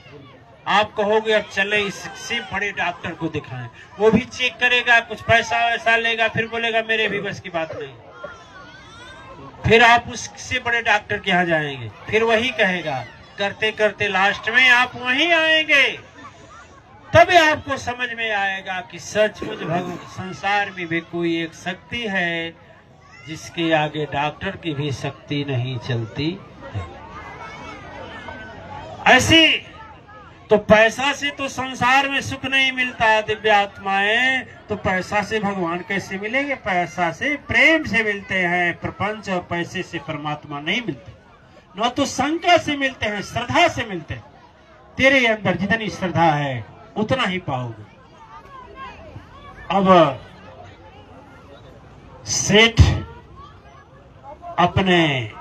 आप कहोगे अब चले इससे बड़े डॉक्टर को दिखाएं, वो भी चेक करेगा, कुछ पैसा वैसा लेगा, फिर बोलेगा मेरे भी बस की बात नहीं। फिर आप उससे बड़े डॉक्टर के यहाँ जाएंगे, फिर वही कहेगा, करते करते लास्ट में आप वहीं आएंगे। तभी आपको समझ में आएगा कि सचमुच संसार में भी कोई एक शक्ति है जिसके आगे डॉक्टर की भी शक्ति नहीं चलती है। ऐसी तो पैसा से तो संसार में सुख नहीं मिलता दिव्यात्माएं, तो पैसा से भगवान कैसे मिलेंगे? पैसा से प्रेम से मिलते हैं प्रपंच, और पैसे से परमात्मा नहीं मिलते। न तो संख्या से मिलते हैं, श्रद्धा से मिलते हैं। तेरे अंदर जितनी श्रद्धा है उतना ही पाओगे। अब सेठ अपने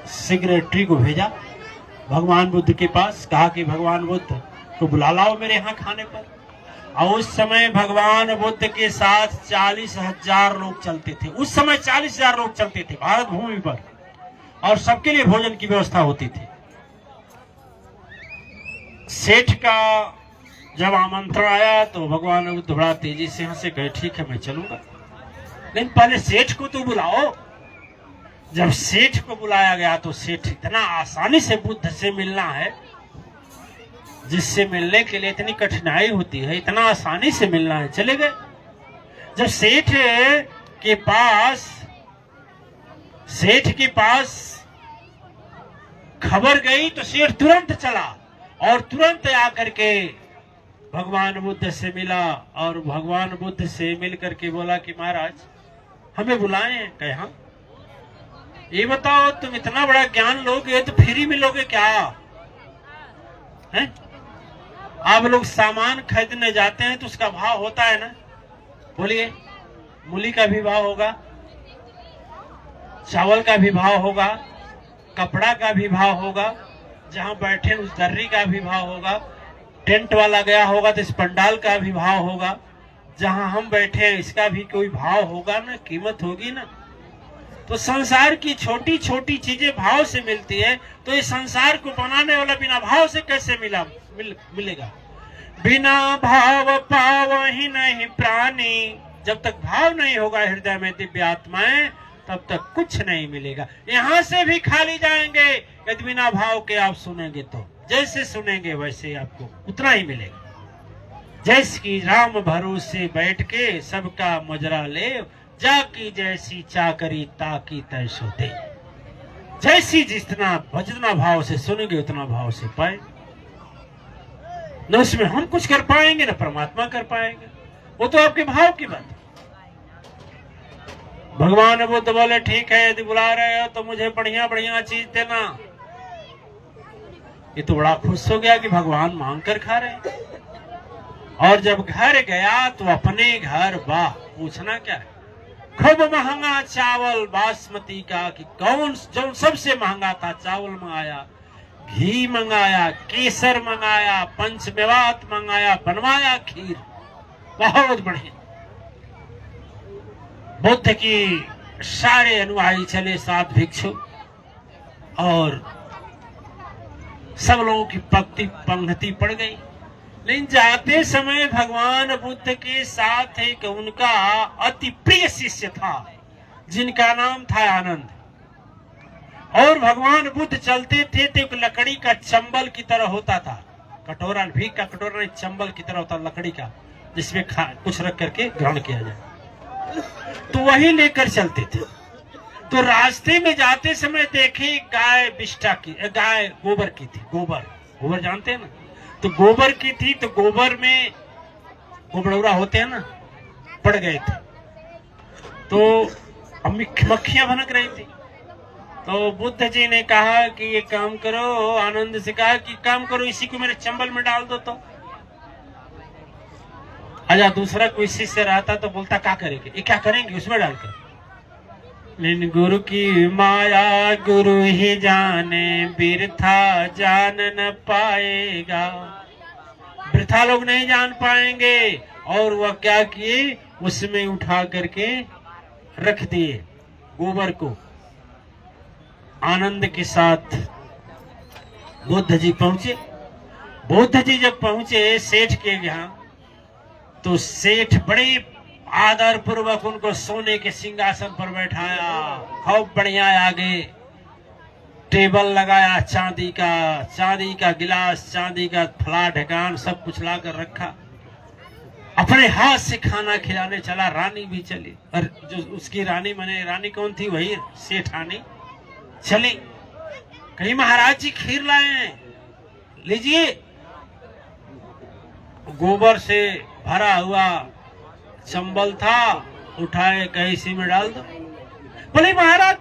सेक्रेटरी को भेजा भगवान बुद्ध के पास, कहा कि भगवान बुद्ध को बुला लाओ मेरे यहाँ खाने पर। और उस समय भगवान बुद्ध के साथ 40,000 लोग चलते थे। उस समय 40,000 लोग चलते थे भारत भूमि पर, और सबके लिए भोजन की व्यवस्था होती थी। सेठ का जब आमंत्रण आया तो भगवान बुद्ध बड़ा तेजी से हंसे, कहे ठीक है मैं चलूंगा, लेकिन पहले सेठ को तो बुलाओ। जब सेठ को बुलाया गया तो सेठ इतना आसानी से बुद्ध से मिलना है, जिससे मिलने के लिए इतनी कठिनाई होती है, इतना आसानी से मिलना है, चले गए। जब सेठ के पास खबर गई तो सेठ तुरंत चला और तुरंत आकर के भगवान बुद्ध से मिला। और भगवान बुद्ध से मिल करके बोला कि महाराज हमें बुलाए हैं। कहे हाँ, ये बताओ तुम इतना बड़ा ज्ञान लोगे तो फ्री मिलोगे क्या है? आप लोग सामान खरीदने जाते हैं तो उसका भाव होता है ना, बोलिए। मूली का भी भाव होगा, चावल का भी भाव होगा, कपड़ा का भी भाव होगा, जहां बैठे उस दर्री का भी भाव होगा, टेंट वाला गया होगा तो इस पंडाल का भी भाव होगा, जहां हम बैठे हैं इसका भी कोई भाव होगा ना, कीमत होगी ना। तो संसार की छोटी छोटी चीजें भाव से मिलती है, तो इस संसार को बनाने वाला बिना भाव से कैसे मिलेगा? बिना भाव पाव ही नहीं प्राणी। जब तक भाव नहीं होगा हृदय में दिव्यात्माएं, तब तक कुछ नहीं मिलेगा। यहाँ से भी खाली जाएंगे यदि बिना भाव के आप सुनेंगे तो। जैसे सुनेंगे वैसे आपको उतना ही मिलेगा। जैसे कि राम भरोसे बैठ के सबका मुजरा ले, जाकी जैसी चाकरी ताकी तय सोते। जैसी जितना भाव से सुनेंगे उतना भाव से पाए। न उसमें हम कुछ कर पाएंगे न परमात्मा कर पाएंगे, वो तो आपके भाव की बात। भगवान बुद्ध बोले ठीक है, यदि बुला रहे हो तो मुझे बढ़िया बढ़िया चीज देना। ये तो बड़ा खुश हो गया कि भगवान मांग कर खा रहे हैं। और जब घर गया तो अपने घर वाह, पूछना क्या है, खूब महंगा चावल बासमती का कि कौन जो सबसे महंगा था चावल मंगाया, घी मंगाया, केसर मंगाया, पंचमेवात मंगाया, बनवाया खीर, बहुत बढ़िया। बुद्ध की सारे अनुयायी चले 7 भिक्षु और सब लोगों की पंक्ति पड़ गई। लेकिन जाते समय भगवान बुद्ध के साथ एक उनका अति प्रिय शिष्य था जिनका नाम था आनंद। और भगवान बुद्ध चलते थे तो एक लकड़ी का चंबल की तरह होता था, कटोरा भी का कटोरा नहीं, चंबल की तरह होता लकड़ी का, जिसमें कुछ रख करके ग्रहण किया जाए, तो वही लेकर चलते थे। तो रास्ते में जाते समय देखे गाय बिष्टा की, गाय गोबर की थी, गोबर जानते हैं ना, तो गोबर की थी, तो गोबर में गोबड़ौरा होते हैं ना, पड़ गए थे। तो मक्खियां भनक रही थी। तो बुद्ध जी ने कहा कि ये काम करो, आनंद से कहा कि काम करो, इसी को मेरे चंबल में डाल दो। तो अच्छा दूसरा कोई शिष्य रहता तो बोलता क्या करेंगे, ये क्या करेंगे उसमें डालकर। लेकिन गुरु की माया गुरु ही जाने, बिरथा जान न पाएगा। वृथा लोग नहीं जान पाएंगे। और वह क्या किए, उसमें उठा करके रख दिए गोबर को। आनंद के साथ बुद्ध जी पहुंचे। बुद्ध जी जब पहुंचे सेठ के यहाँ, तो सेठ बड़े आदर पूर्वक उनको सोने के सिंहासन पर बैठाया, खूब बढ़िया आगे टेबल लगाया, चांदी का गिलास, चांदी का फला ढकान सब कुछ लाकर रखा। अपने हाथ से खाना खिलाने चला। रानी भी चली, और जो उसकी रानी माने रानी कौन थी, वही सेठानी चली। कहीं महाराज जी खीर लाए हैं, लीजिए। गोबर से भरा हुआ चंबल था, उठाए कहीं इसी में डाल दो। बोले महाराज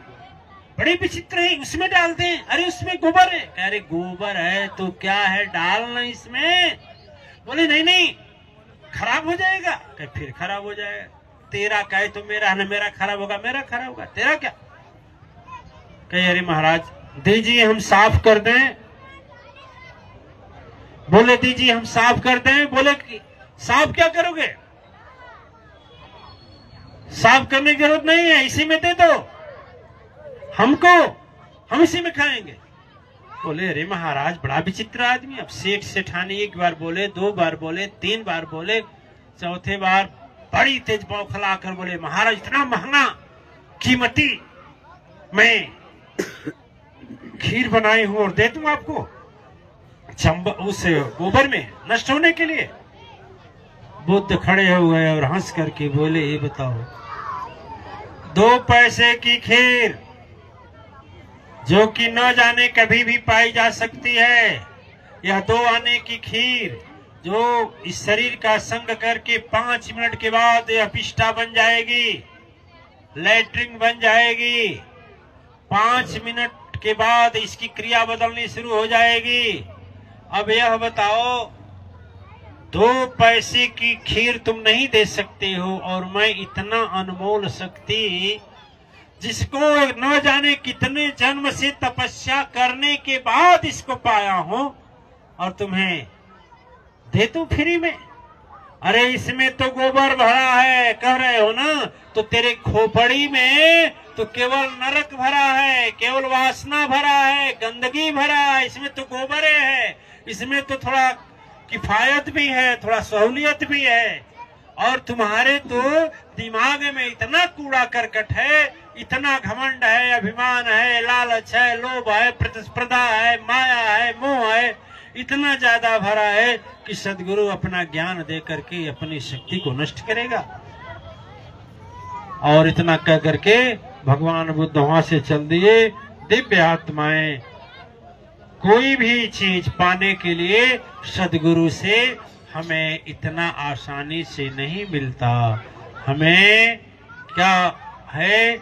बड़ी विचित्र है, उसमें डाल दें। अरे उसमें गोबर है। कह रहे गोबर है तो क्या है, डालना इसमें। बोले नहीं खराब हो जाएगा। कहे फिर खराब हो जाएगा, तेरा कहे तो मेरा, न मेरा खराब होगा, मेरा खराब होगा, तेरा क्या। कहे अरे महाराज दीजिए हम साफ कर दें। बोले दीजिए हम साफ कर दें। बोले साफ क्या करोगे, साफ करने की जरूरत नहीं है, इसी में दे दो हमको, हम इसी में खाएंगे। बोले अरे महाराज बड़ा विचित्र आदमी। अब सेठानी 1 बार बोले, 2 बार बोले, 3 बार बोले, चौथे बार बड़ी तेज बौखला कर बोले महाराज इतना महंगा कीमती मैं खीर बनाई हूं और दे दूं आपको उस गोबर में नष्ट होने के लिए। बुद्ध खड़े हो गए और हंस करके बोले ये बताओ, 2 पैसे की खीर जो कि न जाने कभी भी पाई जा सकती है, यह 2 आने की खीर जो इस शरीर का संग करके 5 मिनट के बाद यह पिष्टा बन जाएगी, लैट्रिन बन जाएगी। 5 मिनट के बाद इसकी क्रिया बदलनी शुरू हो जाएगी। अब यह बताओ 2 पैसे की खीर तुम नहीं दे सकते हो, और मैं इतना अनमोल शक्ति जिसको न जाने कितने जन्म से तपस्या करने के बाद इसको पाया हूं, और तुम्हें दे तू फ्री में। अरे इसमें तो गोबर भरा है कह रहे हो ना, तो तेरे खोपड़ी में तो केवल नरक भरा है, केवल वासना भरा है, गंदगी भरा है। इसमें तो गोबर है, इसमें तो थोड़ा किफायत भी है, थोड़ा सहूलियत भी है। और तुम्हारे तो दिमाग में इतना कूड़ा करकट है, इतना घमंड है, अभिमान है, लालच है, लोभ है, प्रतिस्पर्धा है, माया है, मोह है, इतना ज्यादा भरा है कि सदगुरु अपना ज्ञान दे करके अपनी शक्ति को नष्ट करेगा। और इतना कह करके भगवान बुद्ध वहां से चल दिए। दिव्य आत्माएं कोई भी चीज पाने के लिए सदगुरु से हमें इतना आसानी से नहीं मिलता। हमें क्या है,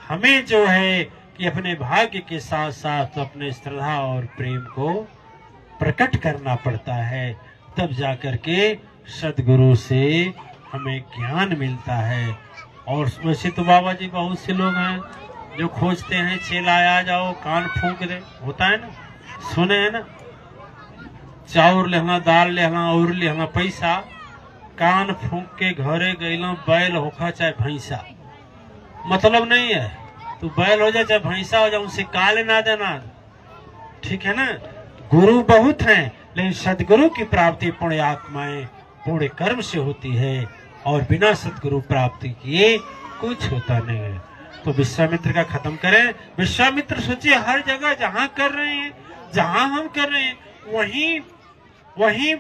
हमें जो है कि अपने भाग्य के साथ साथ अपने श्रद्धा और प्रेम को प्रकट करना पड़ता है, तब जाकर के सदगुरु से हमें ज्ञान मिलता है। और वैसे तो बाबा जी बहुत से लोग हैं जो खोजते हैं चेला आ जाओ कान फूंक दे, होता है ना, सुने है ना, चाउर लेना दाल लेना और लेना पैसा, कान फूंक के घरे गईलो बैल होखा चाहे भैंसा, मतलब नहीं है। तो बैल हो जाए चाहे भैंसा हो जाए, उनसे का लेना देना, ठीक है ना। गुरु बहुत हैं, लेकिन सदगुरु की प्राप्ति पुण्य आत्माएं पुण्य कर्म से होती है, और बिना सदगुरु प्राप्ति किए कुछ होता नहीं है। तो विश्वामित्र का खत्म करें। विश्वामित्र सोचिए हर जगह जहां कर रहे हैं, जहां हम कर रहे हैं, वहीं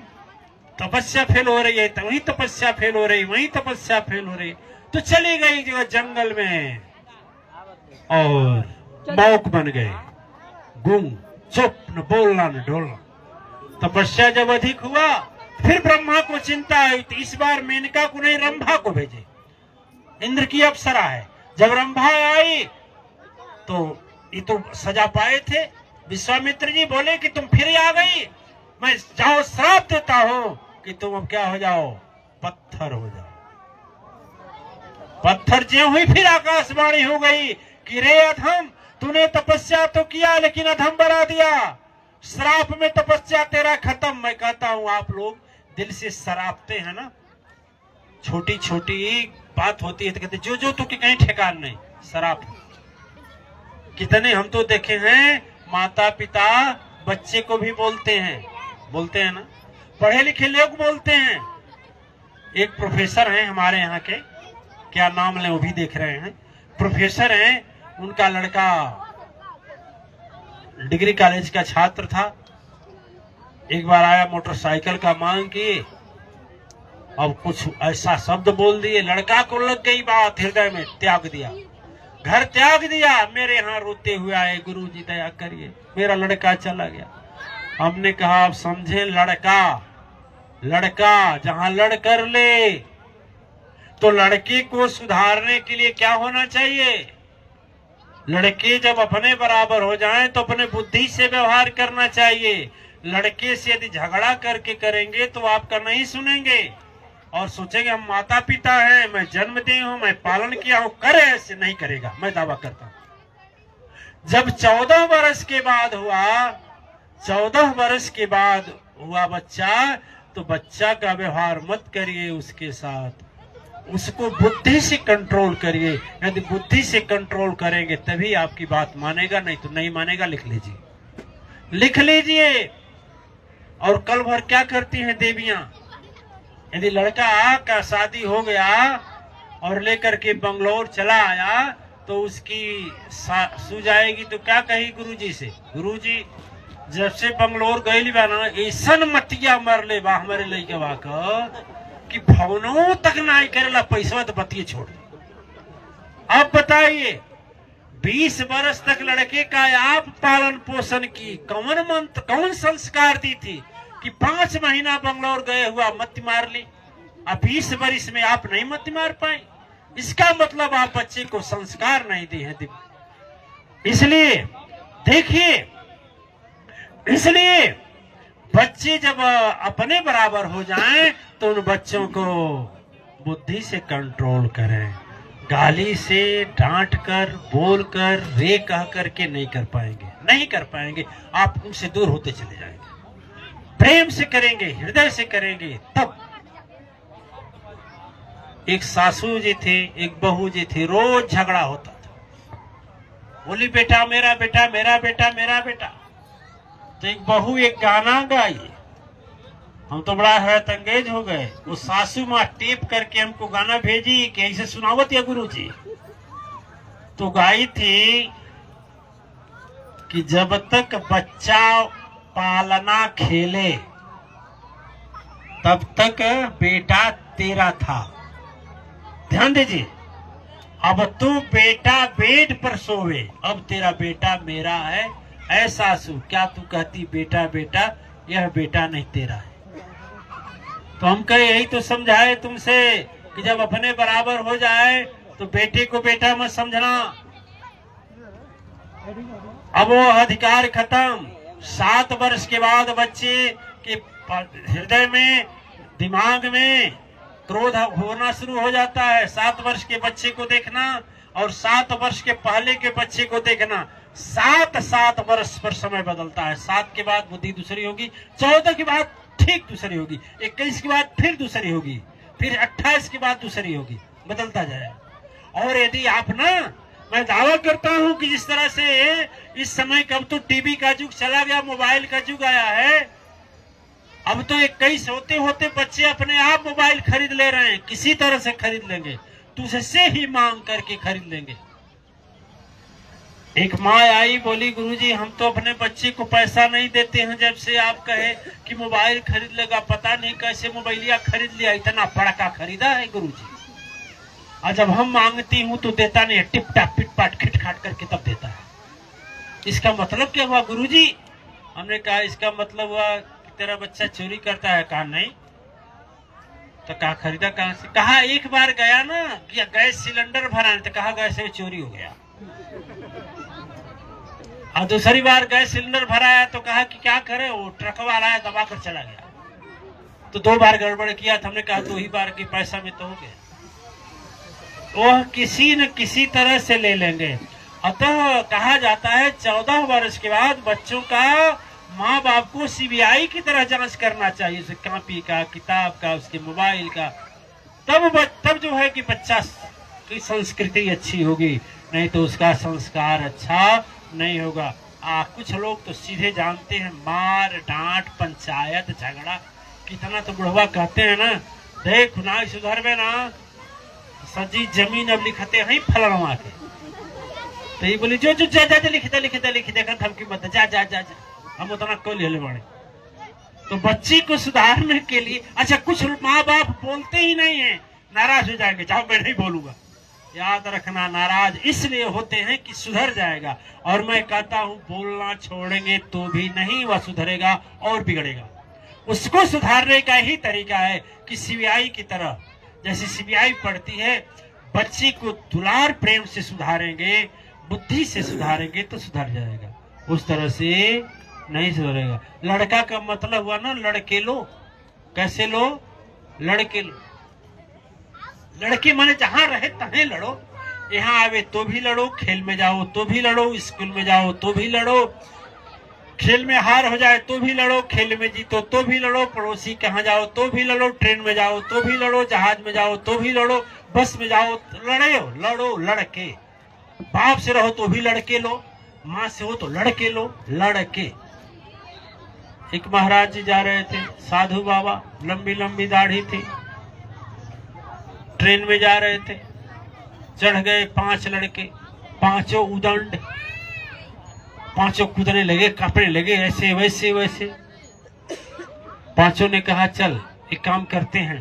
तपस्या फेल हो रही है, वहीं तपस्या फेल हो रही, वहीं तपस्या फेल हो रही। तो चली गई जगह जंगल में और मौक बन गए, गुम, चुप, न बोलना न ढोलना। तपस्या जब अधिक हुआ, फिर ब्रह्मा को चिंता आई, तो इस बार मेनका को नहीं रंभा को भेजे। इंद्र की अप्सरा है, जब रंभा आई तो ये तो सजा पाए थे। विश्वामित्र जी बोले कि तुम फिर आ गई, मैं जाओ श्राप देता हूं कि तुम अब क्या हो जाओ, पत्थर हो जाओ। पत्थर ज्यों हुई फिर आकाशवाणी हो गई कि रे अधम, तूने तपस्या तो किया लेकिन अधम बना दिया, श्राप में तपस्या तेरा खत्म। मैं कहता हूं आप लोग दिल से शराबते हैं ना, छोटी छोटी बात होती है तो कहते जो जो तो कि कहीं ठिकान नहीं, शराब। कितने हम तो देखे हैं माता पिता बच्चे को भी बोलते हैं ना, पढ़े लिखे लोग बोलते हैं। एक प्रोफेसर हैं हमारे यहाँ के, क्या नाम ले वो भी देख रहे हैं, प्रोफेसर हैं, उनका लड़का डिग्री कॉलेज का छात्र था। एक बार आया मोटरसाइकिल का मांग किए, अब कुछ ऐसा शब्द बोल दिए, लड़का को लग गई बात, हृदय में त्याग दिया, घर त्याग दिया। मेरे यहाँ रोते हुए आए, गुरुजी दया करिए, मेरा लड़का चला गया। हमने कहा आप समझे, लड़का जहां लड़ कर ले, तो लड़के को सुधारने के लिए क्या होना चाहिए, लड़के जब अपने बराबर हो जाएं तो अपने बुद्धि से व्यवहार करना चाहिए। लड़के से यदि झगड़ा करके करेंगे तो आपका नहीं सुनेंगे और सोचेंगे हम माता पिता हैं, मैं जन्म दी हूं, मैं पालन किया हूं, करे ऐसे नहीं करेगा, मैं दावा करता हूं। जब 14 वर्ष के बाद हुआ, 14 वर्ष के बाद हुआ बच्चा, तो बच्चा का व्यवहार मत करिए उसके साथ, उसको बुद्धि से कंट्रोल करिए। यदि बुद्धि से कंट्रोल करेंगे तभी आपकी बात मानेगा, नहीं तो नहीं मानेगा। लिख लीजिए। और कल भर क्या करती हैं देवियां, यदि लड़का का शादी हो गया और लेकर के बंगलौर चला आया तो उसकी सू जाएगी तो क्या कही गुरुजी से, गुरुजी जब से बंगलौर गई बा ना, ऐसन मतिया मर ले बा हमारे लइकवा कि भवनों तक ना करेला, पैसा तो बतिए छोड़। अब बताइए 20 वर्ष तक लड़के का आप पालन पोषण की, कौन संस्कार दी थी कि 5 महीना बंगलौर गए हुआ मत मार ली, अब 20 वर्ष में आप नहीं मत मार पाए। इसका मतलब आप बच्चे को संस्कार नहीं दिए हैं। इसलिए देखिए, इसलिए बच्चे जब अपने बराबर हो जाएं तो उन बच्चों को बुद्धि से कंट्रोल करें, गाली से, डांट कर, बोल कर, रे कह करके नहीं कर पाएंगे। आप उनसे दूर होते चले जाएंगे। प्रेम से करेंगे, हृदय से करेंगे तब। एक सासू जी थे, एक बहू जी थी, रोज झगड़ा होता था। बोली बेटा मेरा बेटा, मेरा बेटा, मेरा बेटा। तो एक बहू एक गाना गाई, हम तो बड़ा हैरत अंगेज हो गए। वो सासू माँ टेप करके हमको गाना भेजी कि ऐसे सुनावत या गुरुजी। तो गाई थी कि जब तक बच्चा पालना खेले तब तक बेटा तेरा था। ध्यान दीजिए, अब तू बेटा बेड पर सोवे, अब तेरा बेटा मेरा है। ऐसा सु क्या तू कहती बेटा बेटा, यह बेटा नहीं तेरा है। तो हम कहे यही तो समझाए तुमसे कि जब अपने बराबर हो जाए तो बेटे को बेटा मत समझना। अब वो अधिकार खत्म। 7 वर्ष के बाद बच्चे के हृदय में, दिमाग में क्रोध होना शुरू हो जाता है। 7 वर्ष के बच्चे को देखना और 7 वर्ष के पहले के बच्चे को देखना, 7 वर्ष पर समय बदलता है। 7 के बाद बुद्धि दूसरी होगी, 14 के बाद ठीक दूसरी होगी, 21 के बाद फिर दूसरी होगी, फिर 28 के बाद दूसरी होगी, बदलता जाएगा। और यदि आप ना, मैं दावा करता हूं कि जिस तरह से इस समय कब तो टीवी का युग चला गया, मोबाइल का युग आया है, अब तो 21 होते होते बच्चे अपने आप मोबाइल खरीद ले रहे हैं। किसी तरह से खरीद लेंगे, तुझसे ही मांग करके खरीद लेंगे। एक माँ आई, बोली गुरुजी हम तो अपने बच्चे को पैसा नहीं देते हैं, जब से आप कहे कि मोबाइल खरीद लेगा, पता नहीं कैसे मोबाइलिया खरीद लिया, इतना बड़ा खरीदा है गुरुजी। और जब हम मांगती हूँ तो देता नहीं है, टिप टाप पिट पाट खिटखाट करके तब देता है। इसका मतलब क्या हुआ गुरुजी? हमने कहा इसका मतलब हुआ कि तेरा बच्चा चोरी करता है। कहा नहीं। तो कहा खरीदा कहाँ से? कहा एक बार गया ना कि गैस सिलेंडर भराने, तो कहा गैस से चोरी हो गया। और दूसरी बार गैस सिलेंडर भराया तो कहा कि क्या करे, वो ट्रक वाला है दबा कर चला गया। तो 2 बार गड़बड़ किया तो हमने कहा 2 ही बार के पैसा में तो हो गया। वह किसी न किसी तरह से ले लेंगे। अतः कहा जाता है 14 वर्ष के बाद बच्चों का माँ बाप को सीबीआई की तरह जांच करना चाहिए, उसे कॉपी का, किताब का, उसके मोबाइल का। तब जो है कि बच्चा की संस्कृति अच्छी होगी, नहीं तो उसका संस्कार अच्छा नहीं होगा। कुछ लोग तो सीधे जानते हैं मार डांट पंचायत झगड़ा। कितना तो बुढ़वा कहते हैं ना, देख ना सुधर में ना सजी जमीन अब लिखते हैं फलनवा के। तो ये बोली जो जा लिख देखा धमकी मत जा जा जा जा, हम उतना क्यों ले बड़े। तो बच्ची को सुधारने के लिए, अच्छा कुछ माँ बाप बोलते ही नहीं है, नाराज हो जाएंगे, जाओ मैं नहीं बोलूंगा। याद रखना, नाराज इसलिए होते हैं कि सुधर जाएगा। और मैं कहता हूं बोलना छोड़ेंगे तो भी नहीं, वह सुधरेगा और बिगड़ेगा। उसको सुधारने का ही तरीका है कि सीबीआई की तरह, जैसे सीबीआई पढ़ती है, बच्ची को दुलार प्रेम से सुधारेंगे, बुद्धि से सुधारेंगे तो सुधर जाएगा। उस तरह से नहीं सुधरेगा। लड़का का मतलब हुआ ना लड़के लो। कैसे लो? लड़के लो। लड़के माने जहां रहे तहें लड़ो। यहाँ आवे तो भी लड़ो, खेल में जाओ तो भी लड़ो, स्कूल में जाओ तो भी लड़ो, खेल में हार हो जाए तो भी लड़ो, खेल में जीतो तो भी लड़ो, पड़ोसी कहाँ जाओ तो भी लड़ो, ट्रेन में जाओ तो भी लड़ो, जहाज में जाओ तो भी लड़ो, बस में जाओ लड़ो लड़के। बाप से रहो तो भी लड़के लो, माँ से हो तो लड़के लो, लड़के। एक महाराज जी जा रहे थे, साधु बाबा, लंबी लंबी दाढ़ी थी, ट्रेन में जा रहे थे, चढ़ गए 5 लड़के, 5 उदंड, 5 कूदने लगे, कांपने लगे, ऐसे वैसे वैसे। 5 ने कहा चल एक काम करते हैं,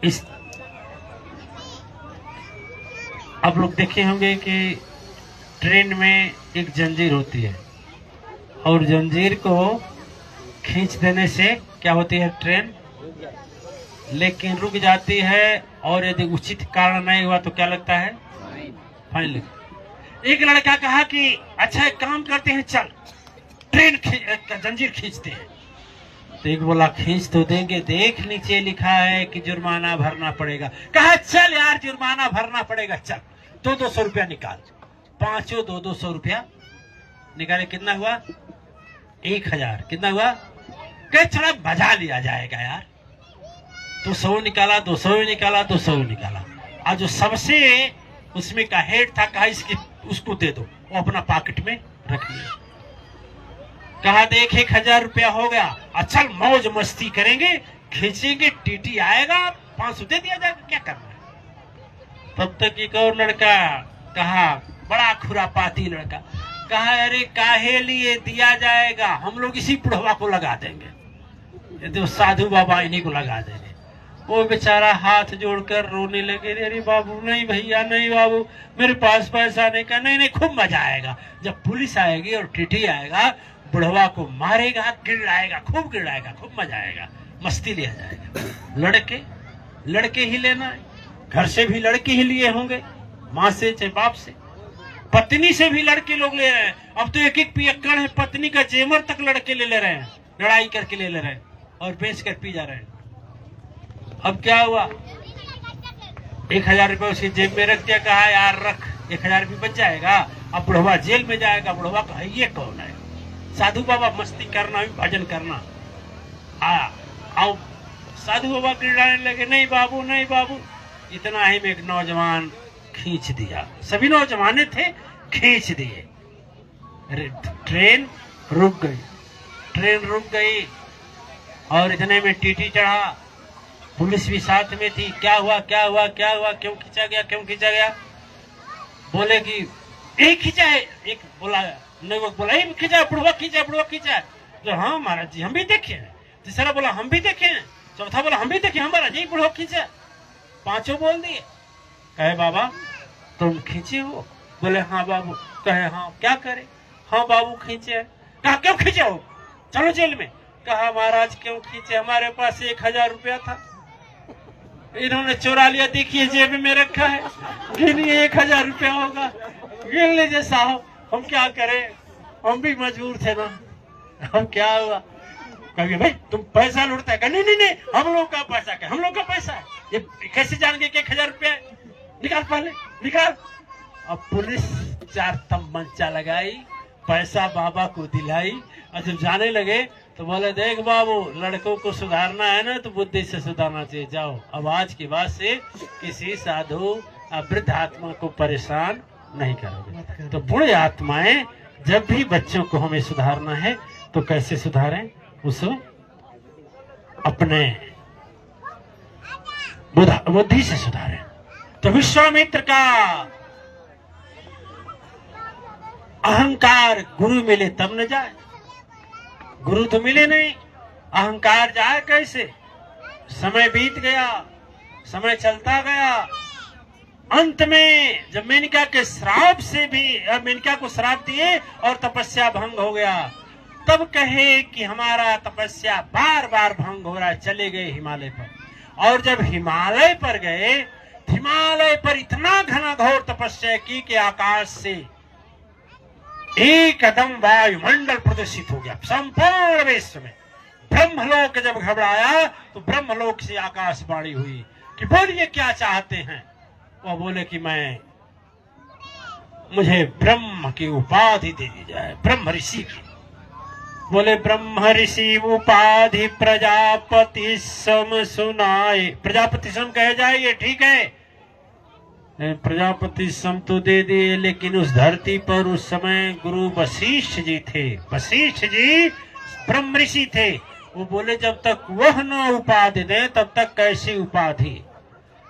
इस आप लोग देखे होंगे कि ट्रेन में एक जंजीर होती है और जंजीर को खींच देने से क्या होती है, ट्रेन लेकिन रुक जाती है। और यदि उचित कारण नहीं हुआ तो क्या लगता है, फाइन लगता। एक लड़का कहा कि अच्छा एक काम करते हैं, चल ट्रेन जंजीर खींचते हैं। तो एक बोला खींच तो देंगे, देख नीचे लिखा है कि जुर्माना भरना पड़ेगा। कहा चल यार जुर्माना भरना पड़ेगा, चल 200 रुपया निकाल। 5 200 रुपया निकाले, कितना हुआ 1000। कितना हुआ? कहे थोड़ा बजा लिया जाएगा यार। 200 निकाला, 200 निकाला, 200 निकाला। और जो सबसे उसमें का हेड था, कहा इसकी उसको दे दो, वो अपना पॉकेट में रख लिया। कहा देख 1000 रुपया हो गया, अच्छा मौज मस्ती करेंगे, खींचेंगे, टीटी आएगा, 500 दे दिया जाएगा, क्या करना है। तब तक एक और लड़का कहा, बड़ा खुरापाती लड़का, कहा अरे काहे लिए दिया जाएगा, हम लोग इसी बुढ़वा को लगा देंगे, यदि साधु बाबा इन्हीं को लगा देंगे। वो बेचारा हाथ जोड़कर रोने लगे, अरे बाबू नहीं भैया नहीं बाबू, मेरे पास पैसा नहीं। का नहीं नहीं, खूब मजा आएगा जब पुलिस आएगी और टीटी आएगा, बुढ़वा को मारेगा, गिड़ाएगा, खूब गिड़ाएगा, खूब मजा आएगा, मस्ती लिया जाएगा। लड़के ही लेना है, घर से भी लड़के ही लिए होंगे, माँ से चाहे बाप से, पत्नी से भी लड़के लोग ले रहे हैं। अब तो एक एक पियक्कड़ है, पत्नी का जेवर तक लड़के ले रहे हैं, लड़ाई करके ले रहे हैं और बेच कर पी जा रहे हैं। अब क्या हुआ, 1000 रुपये उसकी जेब में रख दिया, कहा यार रख, 1000 रुपये बच जाएगा। अब बुढ़वा जेल में जाएगा, बुढ़वा कहा ये कौन है, साधु बाबा मस्ती करना, भजन करना, आओ साधु बाबा गिड़ाने लगे, नहीं बाबू नहीं बाबू। इतना ही में एक नौजवान खींच दिया, सभी नौजवान थे, खींच दिए। ट्रेन रुक गई और इतने में टीटी चढ़ा, पुलिस भी साथ में थी। क्या हुआ, क्यों खींचा गया? बोले कि एक खींचा है, एक बोला नौयुवक बोला खींचा, बुढ़वा खींचा। तो हाँ महाराज जी हम भी देखे हैं। तीसरा बोला हम भी देखे हैं। चौथा बोला हम भी देखे, हमारा जी बुढ़वा खींचा। पांचों बोल दिए। कहे बाबा तुम खींचे हो? बोले हाँ बाबू। कहे हाँ क्या करे? हाँ बाबू खींचे। कहा क्यों खींचे हो? चलो जेल में। कहा महाराज क्यों खींचे, हमारे पास 1000 रुपया था, इन्होंने चुरा लिया, देखिए जेब में रखा है, गिनिए 1000 रुपया होगा, गिन लीजिए साहब, हम क्या करें, हम भी मजबूर थे ना, हम क्या हुआ? कहे भाई तुम पैसा लूटता है? नहीं हम लोग का पैसा, क्या हम लोग का पैसा है, ये कैसे जान गए कि 1000 रुपया? निकाल पहले निकाल। अब पुलिस 4 तमंचा लगाई, पैसा बाबा को दिलाई और जब जाने लगे तो बोले देख बाबू लड़कों को सुधारना है ना तो बुद्धि से सुधारना चाहिए, जाओ अब आज के बाद से किसी साधु वृद्ध आत्मा को परेशान नहीं करोगे। तो बूढ़े आत्माएं जब भी बच्चों को हमें सुधारना है तो कैसे सुधारें? उसे अपने बुद्धि से सुधारें। तो विश्वामित्र का अहंकार गुरु मिले तब न जाए, गुरु तो मिले नहीं, अहंकार जाए कैसे? समय बीत गया, समय चलता गया, अंत में जब मेनका के श्राप से भी मेनका को श्राप दिए और तपस्या भंग हो गया, तब कहे कि हमारा तपस्या बार बार भंग हो रहा है, चले गए हिमालय पर। और जब हिमालय पर गए, हिमालय पर इतना घना घोर तपस्या की कि आकाश से एकदम वायुमंडल प्रदर्शित हो गया संपूर्ण विश्व में। ब्रह्मलोक जब घबराया तो ब्रह्मलोक से आकाशवाणी हुई कि बोलिए क्या चाहते हैं? वो बोले कि मुझे ब्रह्म की उपाधि दे दी जाए, ब्रह्म ऋषि की। बोले ब्रह्म ऋषि उपाधि प्रजापति सम सुनाए। प्रजापति सम कहे जाए ये ठीक है, प्रजापति सम तो दे दिए, लेकिन उस धरती पर उस समय गुरु वशिष्ठ जी थे। वशिष्ठ जी ब्रह्म ऋषि थे। वो बोले जब तक वह न उपाधि दे तब तक कैसी उपाधि?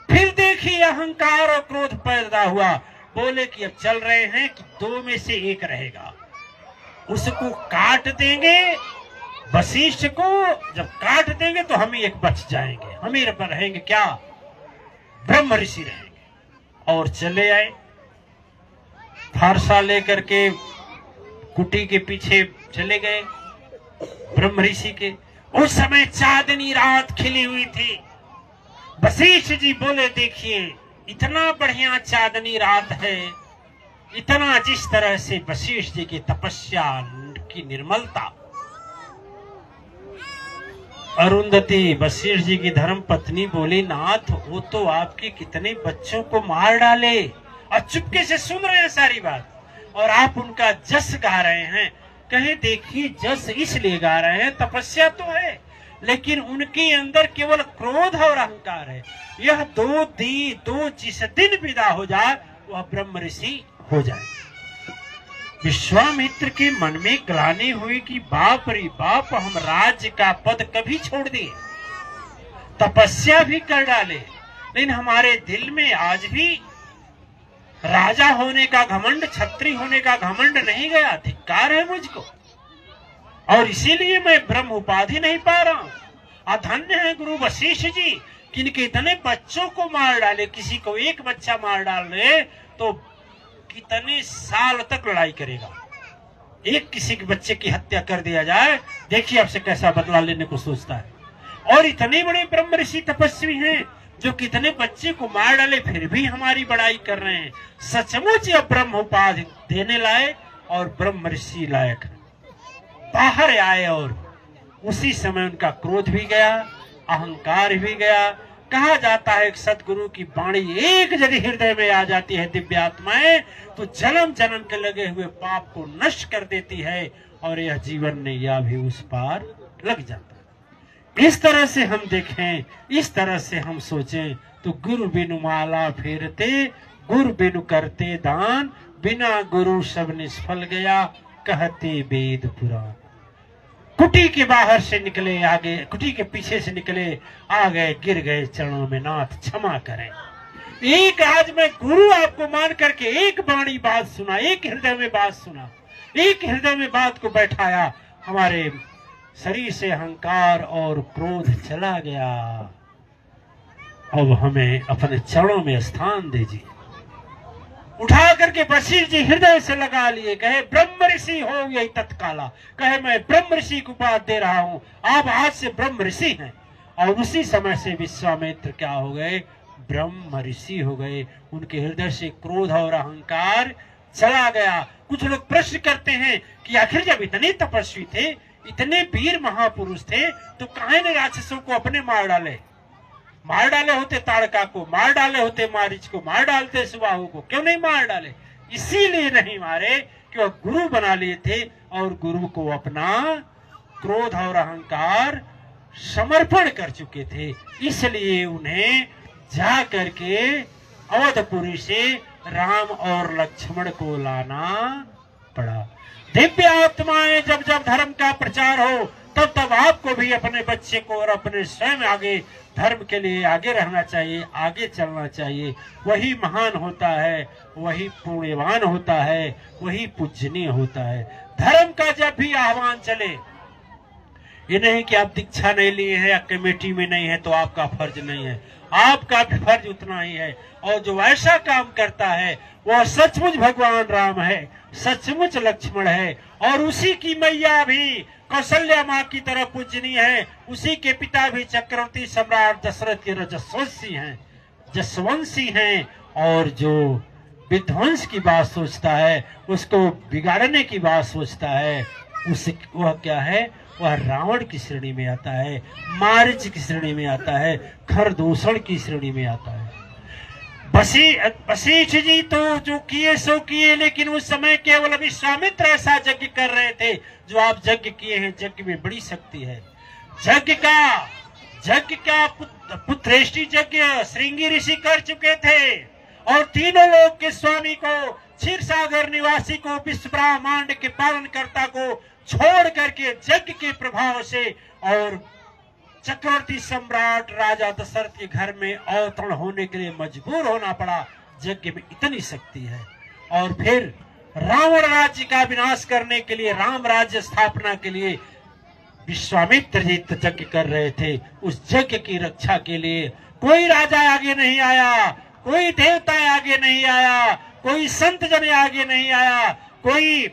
फिर देखिए अहंकार और क्रोध पैदा हुआ। बोले कि अब चल रहे हैं कि 2 में से 1 रहेगा, उसको काट देंगे, वशिष्ठ को जब काट देंगे तो हम ही एक बच जाएंगे, हम ही रहेंगे क्या? ब्रह्म ऋषि रहेंगे। और चले आए फारसा लेकर के कुटी के पीछे चले गए ब्रह्म ऋषि के। उस समय चांदनी रात खिली हुई थी। वशिष्ठ जी बोले देखिए इतना बढ़िया चांदनी रात है, इतना जिस तरह से वशिष्ठ जी की तपस्या की निर्मलता। अरुंधति वशिष्ठ जी की धर्म पत्नी बोली नाथ वो तो आपके कितने बच्चों को मार डाले और चुपके से सुन रहे हैं सारी बात और आप उनका जस गा रहे हैं। कहे देखिए जस इसलिए गा रहे हैं, तपस्या तो है लेकिन उनके अंदर केवल क्रोध और अहंकार है। यह दो जिस दिन विदा हो जाए वह ब्रह्म ऋषि हो जाए। विश्वामित्र के मन में ग्लानि हुई कि बाप रे बाप हम राज्य का पद कभी छोड़ दिए, तपस्या भी कर डाले, लेकिन हमारे दिल में आज भी राजा होने का घमंड, छत्री होने का घमंड नहीं गया। धिक्कार है मुझको और इसीलिए मैं ब्रह्म उपाधि नहीं पा रहा हूं। अधन्य है गुरु वशिष्ठ जी किनके इतने बच्चों को मार डाले, किसी को एक बच्चा मार डाल रहे तो कितने साल तक लड़ाई करेगा। एक किसी के बच्चे की हत्या कर दिया जाए, देखिए आपसे कैसा बदला लेने को सोचता है। और इतने बड़े ब्रह्म ऋषि तपस्वी हैं जो कितने बच्चे को मार डाले फिर भी हमारी बड़ाई कर रहे हैं। सचमुच यह ब्रह्म उपाधि देने लायक और ब्रह्म ऋषि लायक बाहर आए और उसी समय उनका क्रोध भी गया, अहंकार भी गया। कहा जाता है कि सदगुरु की वाणी एक यदि हृदय में आ जाती है दिव्यात्माएं तो जन्म जन्म के लगे हुए पाप को नष्ट कर देती है और यह जीवन नैया भी उस पार लग जाता है। इस तरह से हम देखें, इस तरह से हम सोचें तो गुरु बिनु माला फेरते, गुरु बिनु करते दान, बिना गुरु सब निष्फल गया, कहते वेद पुराण। कुटी के बाहर से निकले आगे, कुटी के पीछे से निकले आ गए, गिर गए चरणों में, नाथ क्षमा करें। एक आज मैं गुरु आपको मान करके एक वाणी बात सुना, एक हृदय में बात सुना, एक हृदय में बात को बैठाया, हमारे शरीर से अहंकार और क्रोध चला गया। अब हमें अपने चरणों में स्थान दीजिए। उठा करके बशीर जी हृदय से लगा लिए, कहे ब्रह्म ऋषि हो यही तत्काला, कहे मैं ब्रह्म ऋषि को बात दे रहा हूं, आप आज से ब्रह्म ऋषि हैं। और उसी समय से विश्वामित्र क्या हो गए, ब्रह्म ऋषि हो गए। उनके हृदय से क्रोध और अहंकार चला गया। कुछ लोग प्रश्न करते हैं कि आखिर जब इतने तपस्वी थे, इतने वीर महापुरुष थे, तो काहे ने राक्षसों को अपने मार डाले होते, ताड़का को मार डाले होते, मारीच को मार डालते, सुबाहु को क्यों नहीं मार डाले? इसीलिए नहीं मारे कि वह गुरु बना लिए थे और गुरु को अपना क्रोध और अहंकार समर्पण कर चुके थे। इसलिए उन्हें जा करके अवधपुरी से राम और लक्ष्मण को लाना पड़ा। दिव्य आत्माएं जब जब धर्म का प्रचार हो तब तब आपको भी अपने बच्चे को और अपने स्वयं आगे धर्म के लिए आगे रहना चाहिए, आगे चलना चाहिए। वही महान होता है, वही पुण्यवान होता है, वही पूजनीय होता है। धर्म का जब भी आह्वान चले, ये नहीं कि आप दीक्षा नहीं लिए हैं या कमेटी में नहीं है तो आपका फर्ज नहीं है, आपका भी फर्ज उतना ही है। और जो ऐसा काम करता है वह सचमुच भगवान राम है, सचमुच लक्ष्मण है। और उसी की मैया भी कौशल्या माँ की तरह पूजनीय है, उसी के पिता भी चक्रवर्ती सम्राट दशरथ के जसवंशी हैं। और जो विध्वंस की बात सोचता है, उसको बिगाड़ने की बात सोचता है, वह क्या है, वह रावण की श्रेणी में आता है, मारीच की श्रेणी में आता है, खरदूषण की श्रेणी में आता है। वशिष्ठ जी तो जो किए सो किए, लेकिन उस समय केवल विश्वामित्र ऐसा यज्ञ कर रहे थे जो आप यज्ञ किए हैं। यज्ञ में बड़ी शक्ति है। यज्ञ का पुत्रेष्टि यज्ञ श्रृंगी ऋषि कर चुके थे और तीनों लोक के स्वामी को, क्षीर सागर निवासी को, विश्व ब्रह्मांड के पालनकर्ता को छोड़ करके यज्ञ के प्रभाव से और चक्रवर्ती सम्राट राजा दशरथ के घर में अवतरण होने के लिए मजबूर होना पड़ा। यज्ञ में इतनी शक्ति है। और फिर रावण राज्य का विनाश करने के लिए, राम राज्य स्थापना के लिए विश्वामित्र जी यज्ञ कर रहे थे। उस यज्ञ की रक्षा के लिए कोई राजा आगे नहीं आया, कोई देवता आगे नहीं आया, कोई संत जन आगे नहीं आया, कोई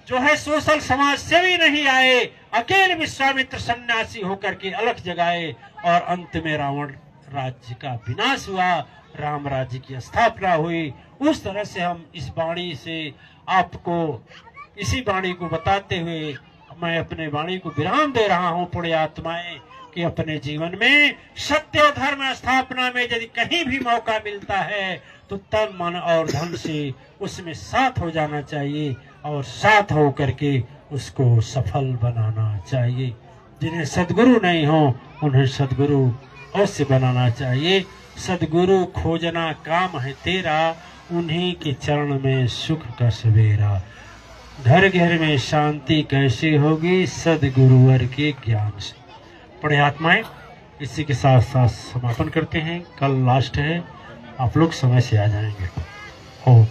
जो है सोशल समाज सेवी नहीं आए। अकेले विश्वामित्र सन्यासी होकर के अलख जगाए और अंत में रावण राज्य का विनाश हुआ, राम राज्य की स्थापना हुई। उस तरह से हम इस वाणी से आपको, इसी वाणी को बताते हुए मैं अपने वाणी को विराम दे रहा हूँ। पुण्यात्माएं कि अपने जीवन में सत्य और धर्म स्थापना में यदि कहीं भी मौका मिलता है तो तन मन और धन से उसमें साथ हो जाना चाहिए और साथ हो करके उसको सफल बनाना चाहिए। जिन्हें सदगुरु नहीं हो उन्हें सदगुरु अवश्य बनाना चाहिए। सदगुरु खोजना काम है तेरा, उन्हीं के चरण में सुख का सवेरा। घर घर में शांति कैसे होगी, सदगुरुवर के ज्ञान से। पुण्यात्माएं इसी के साथ साथ समापन करते हैं। कल लास्ट है, आप लोग समय से आ जाएंगे। हो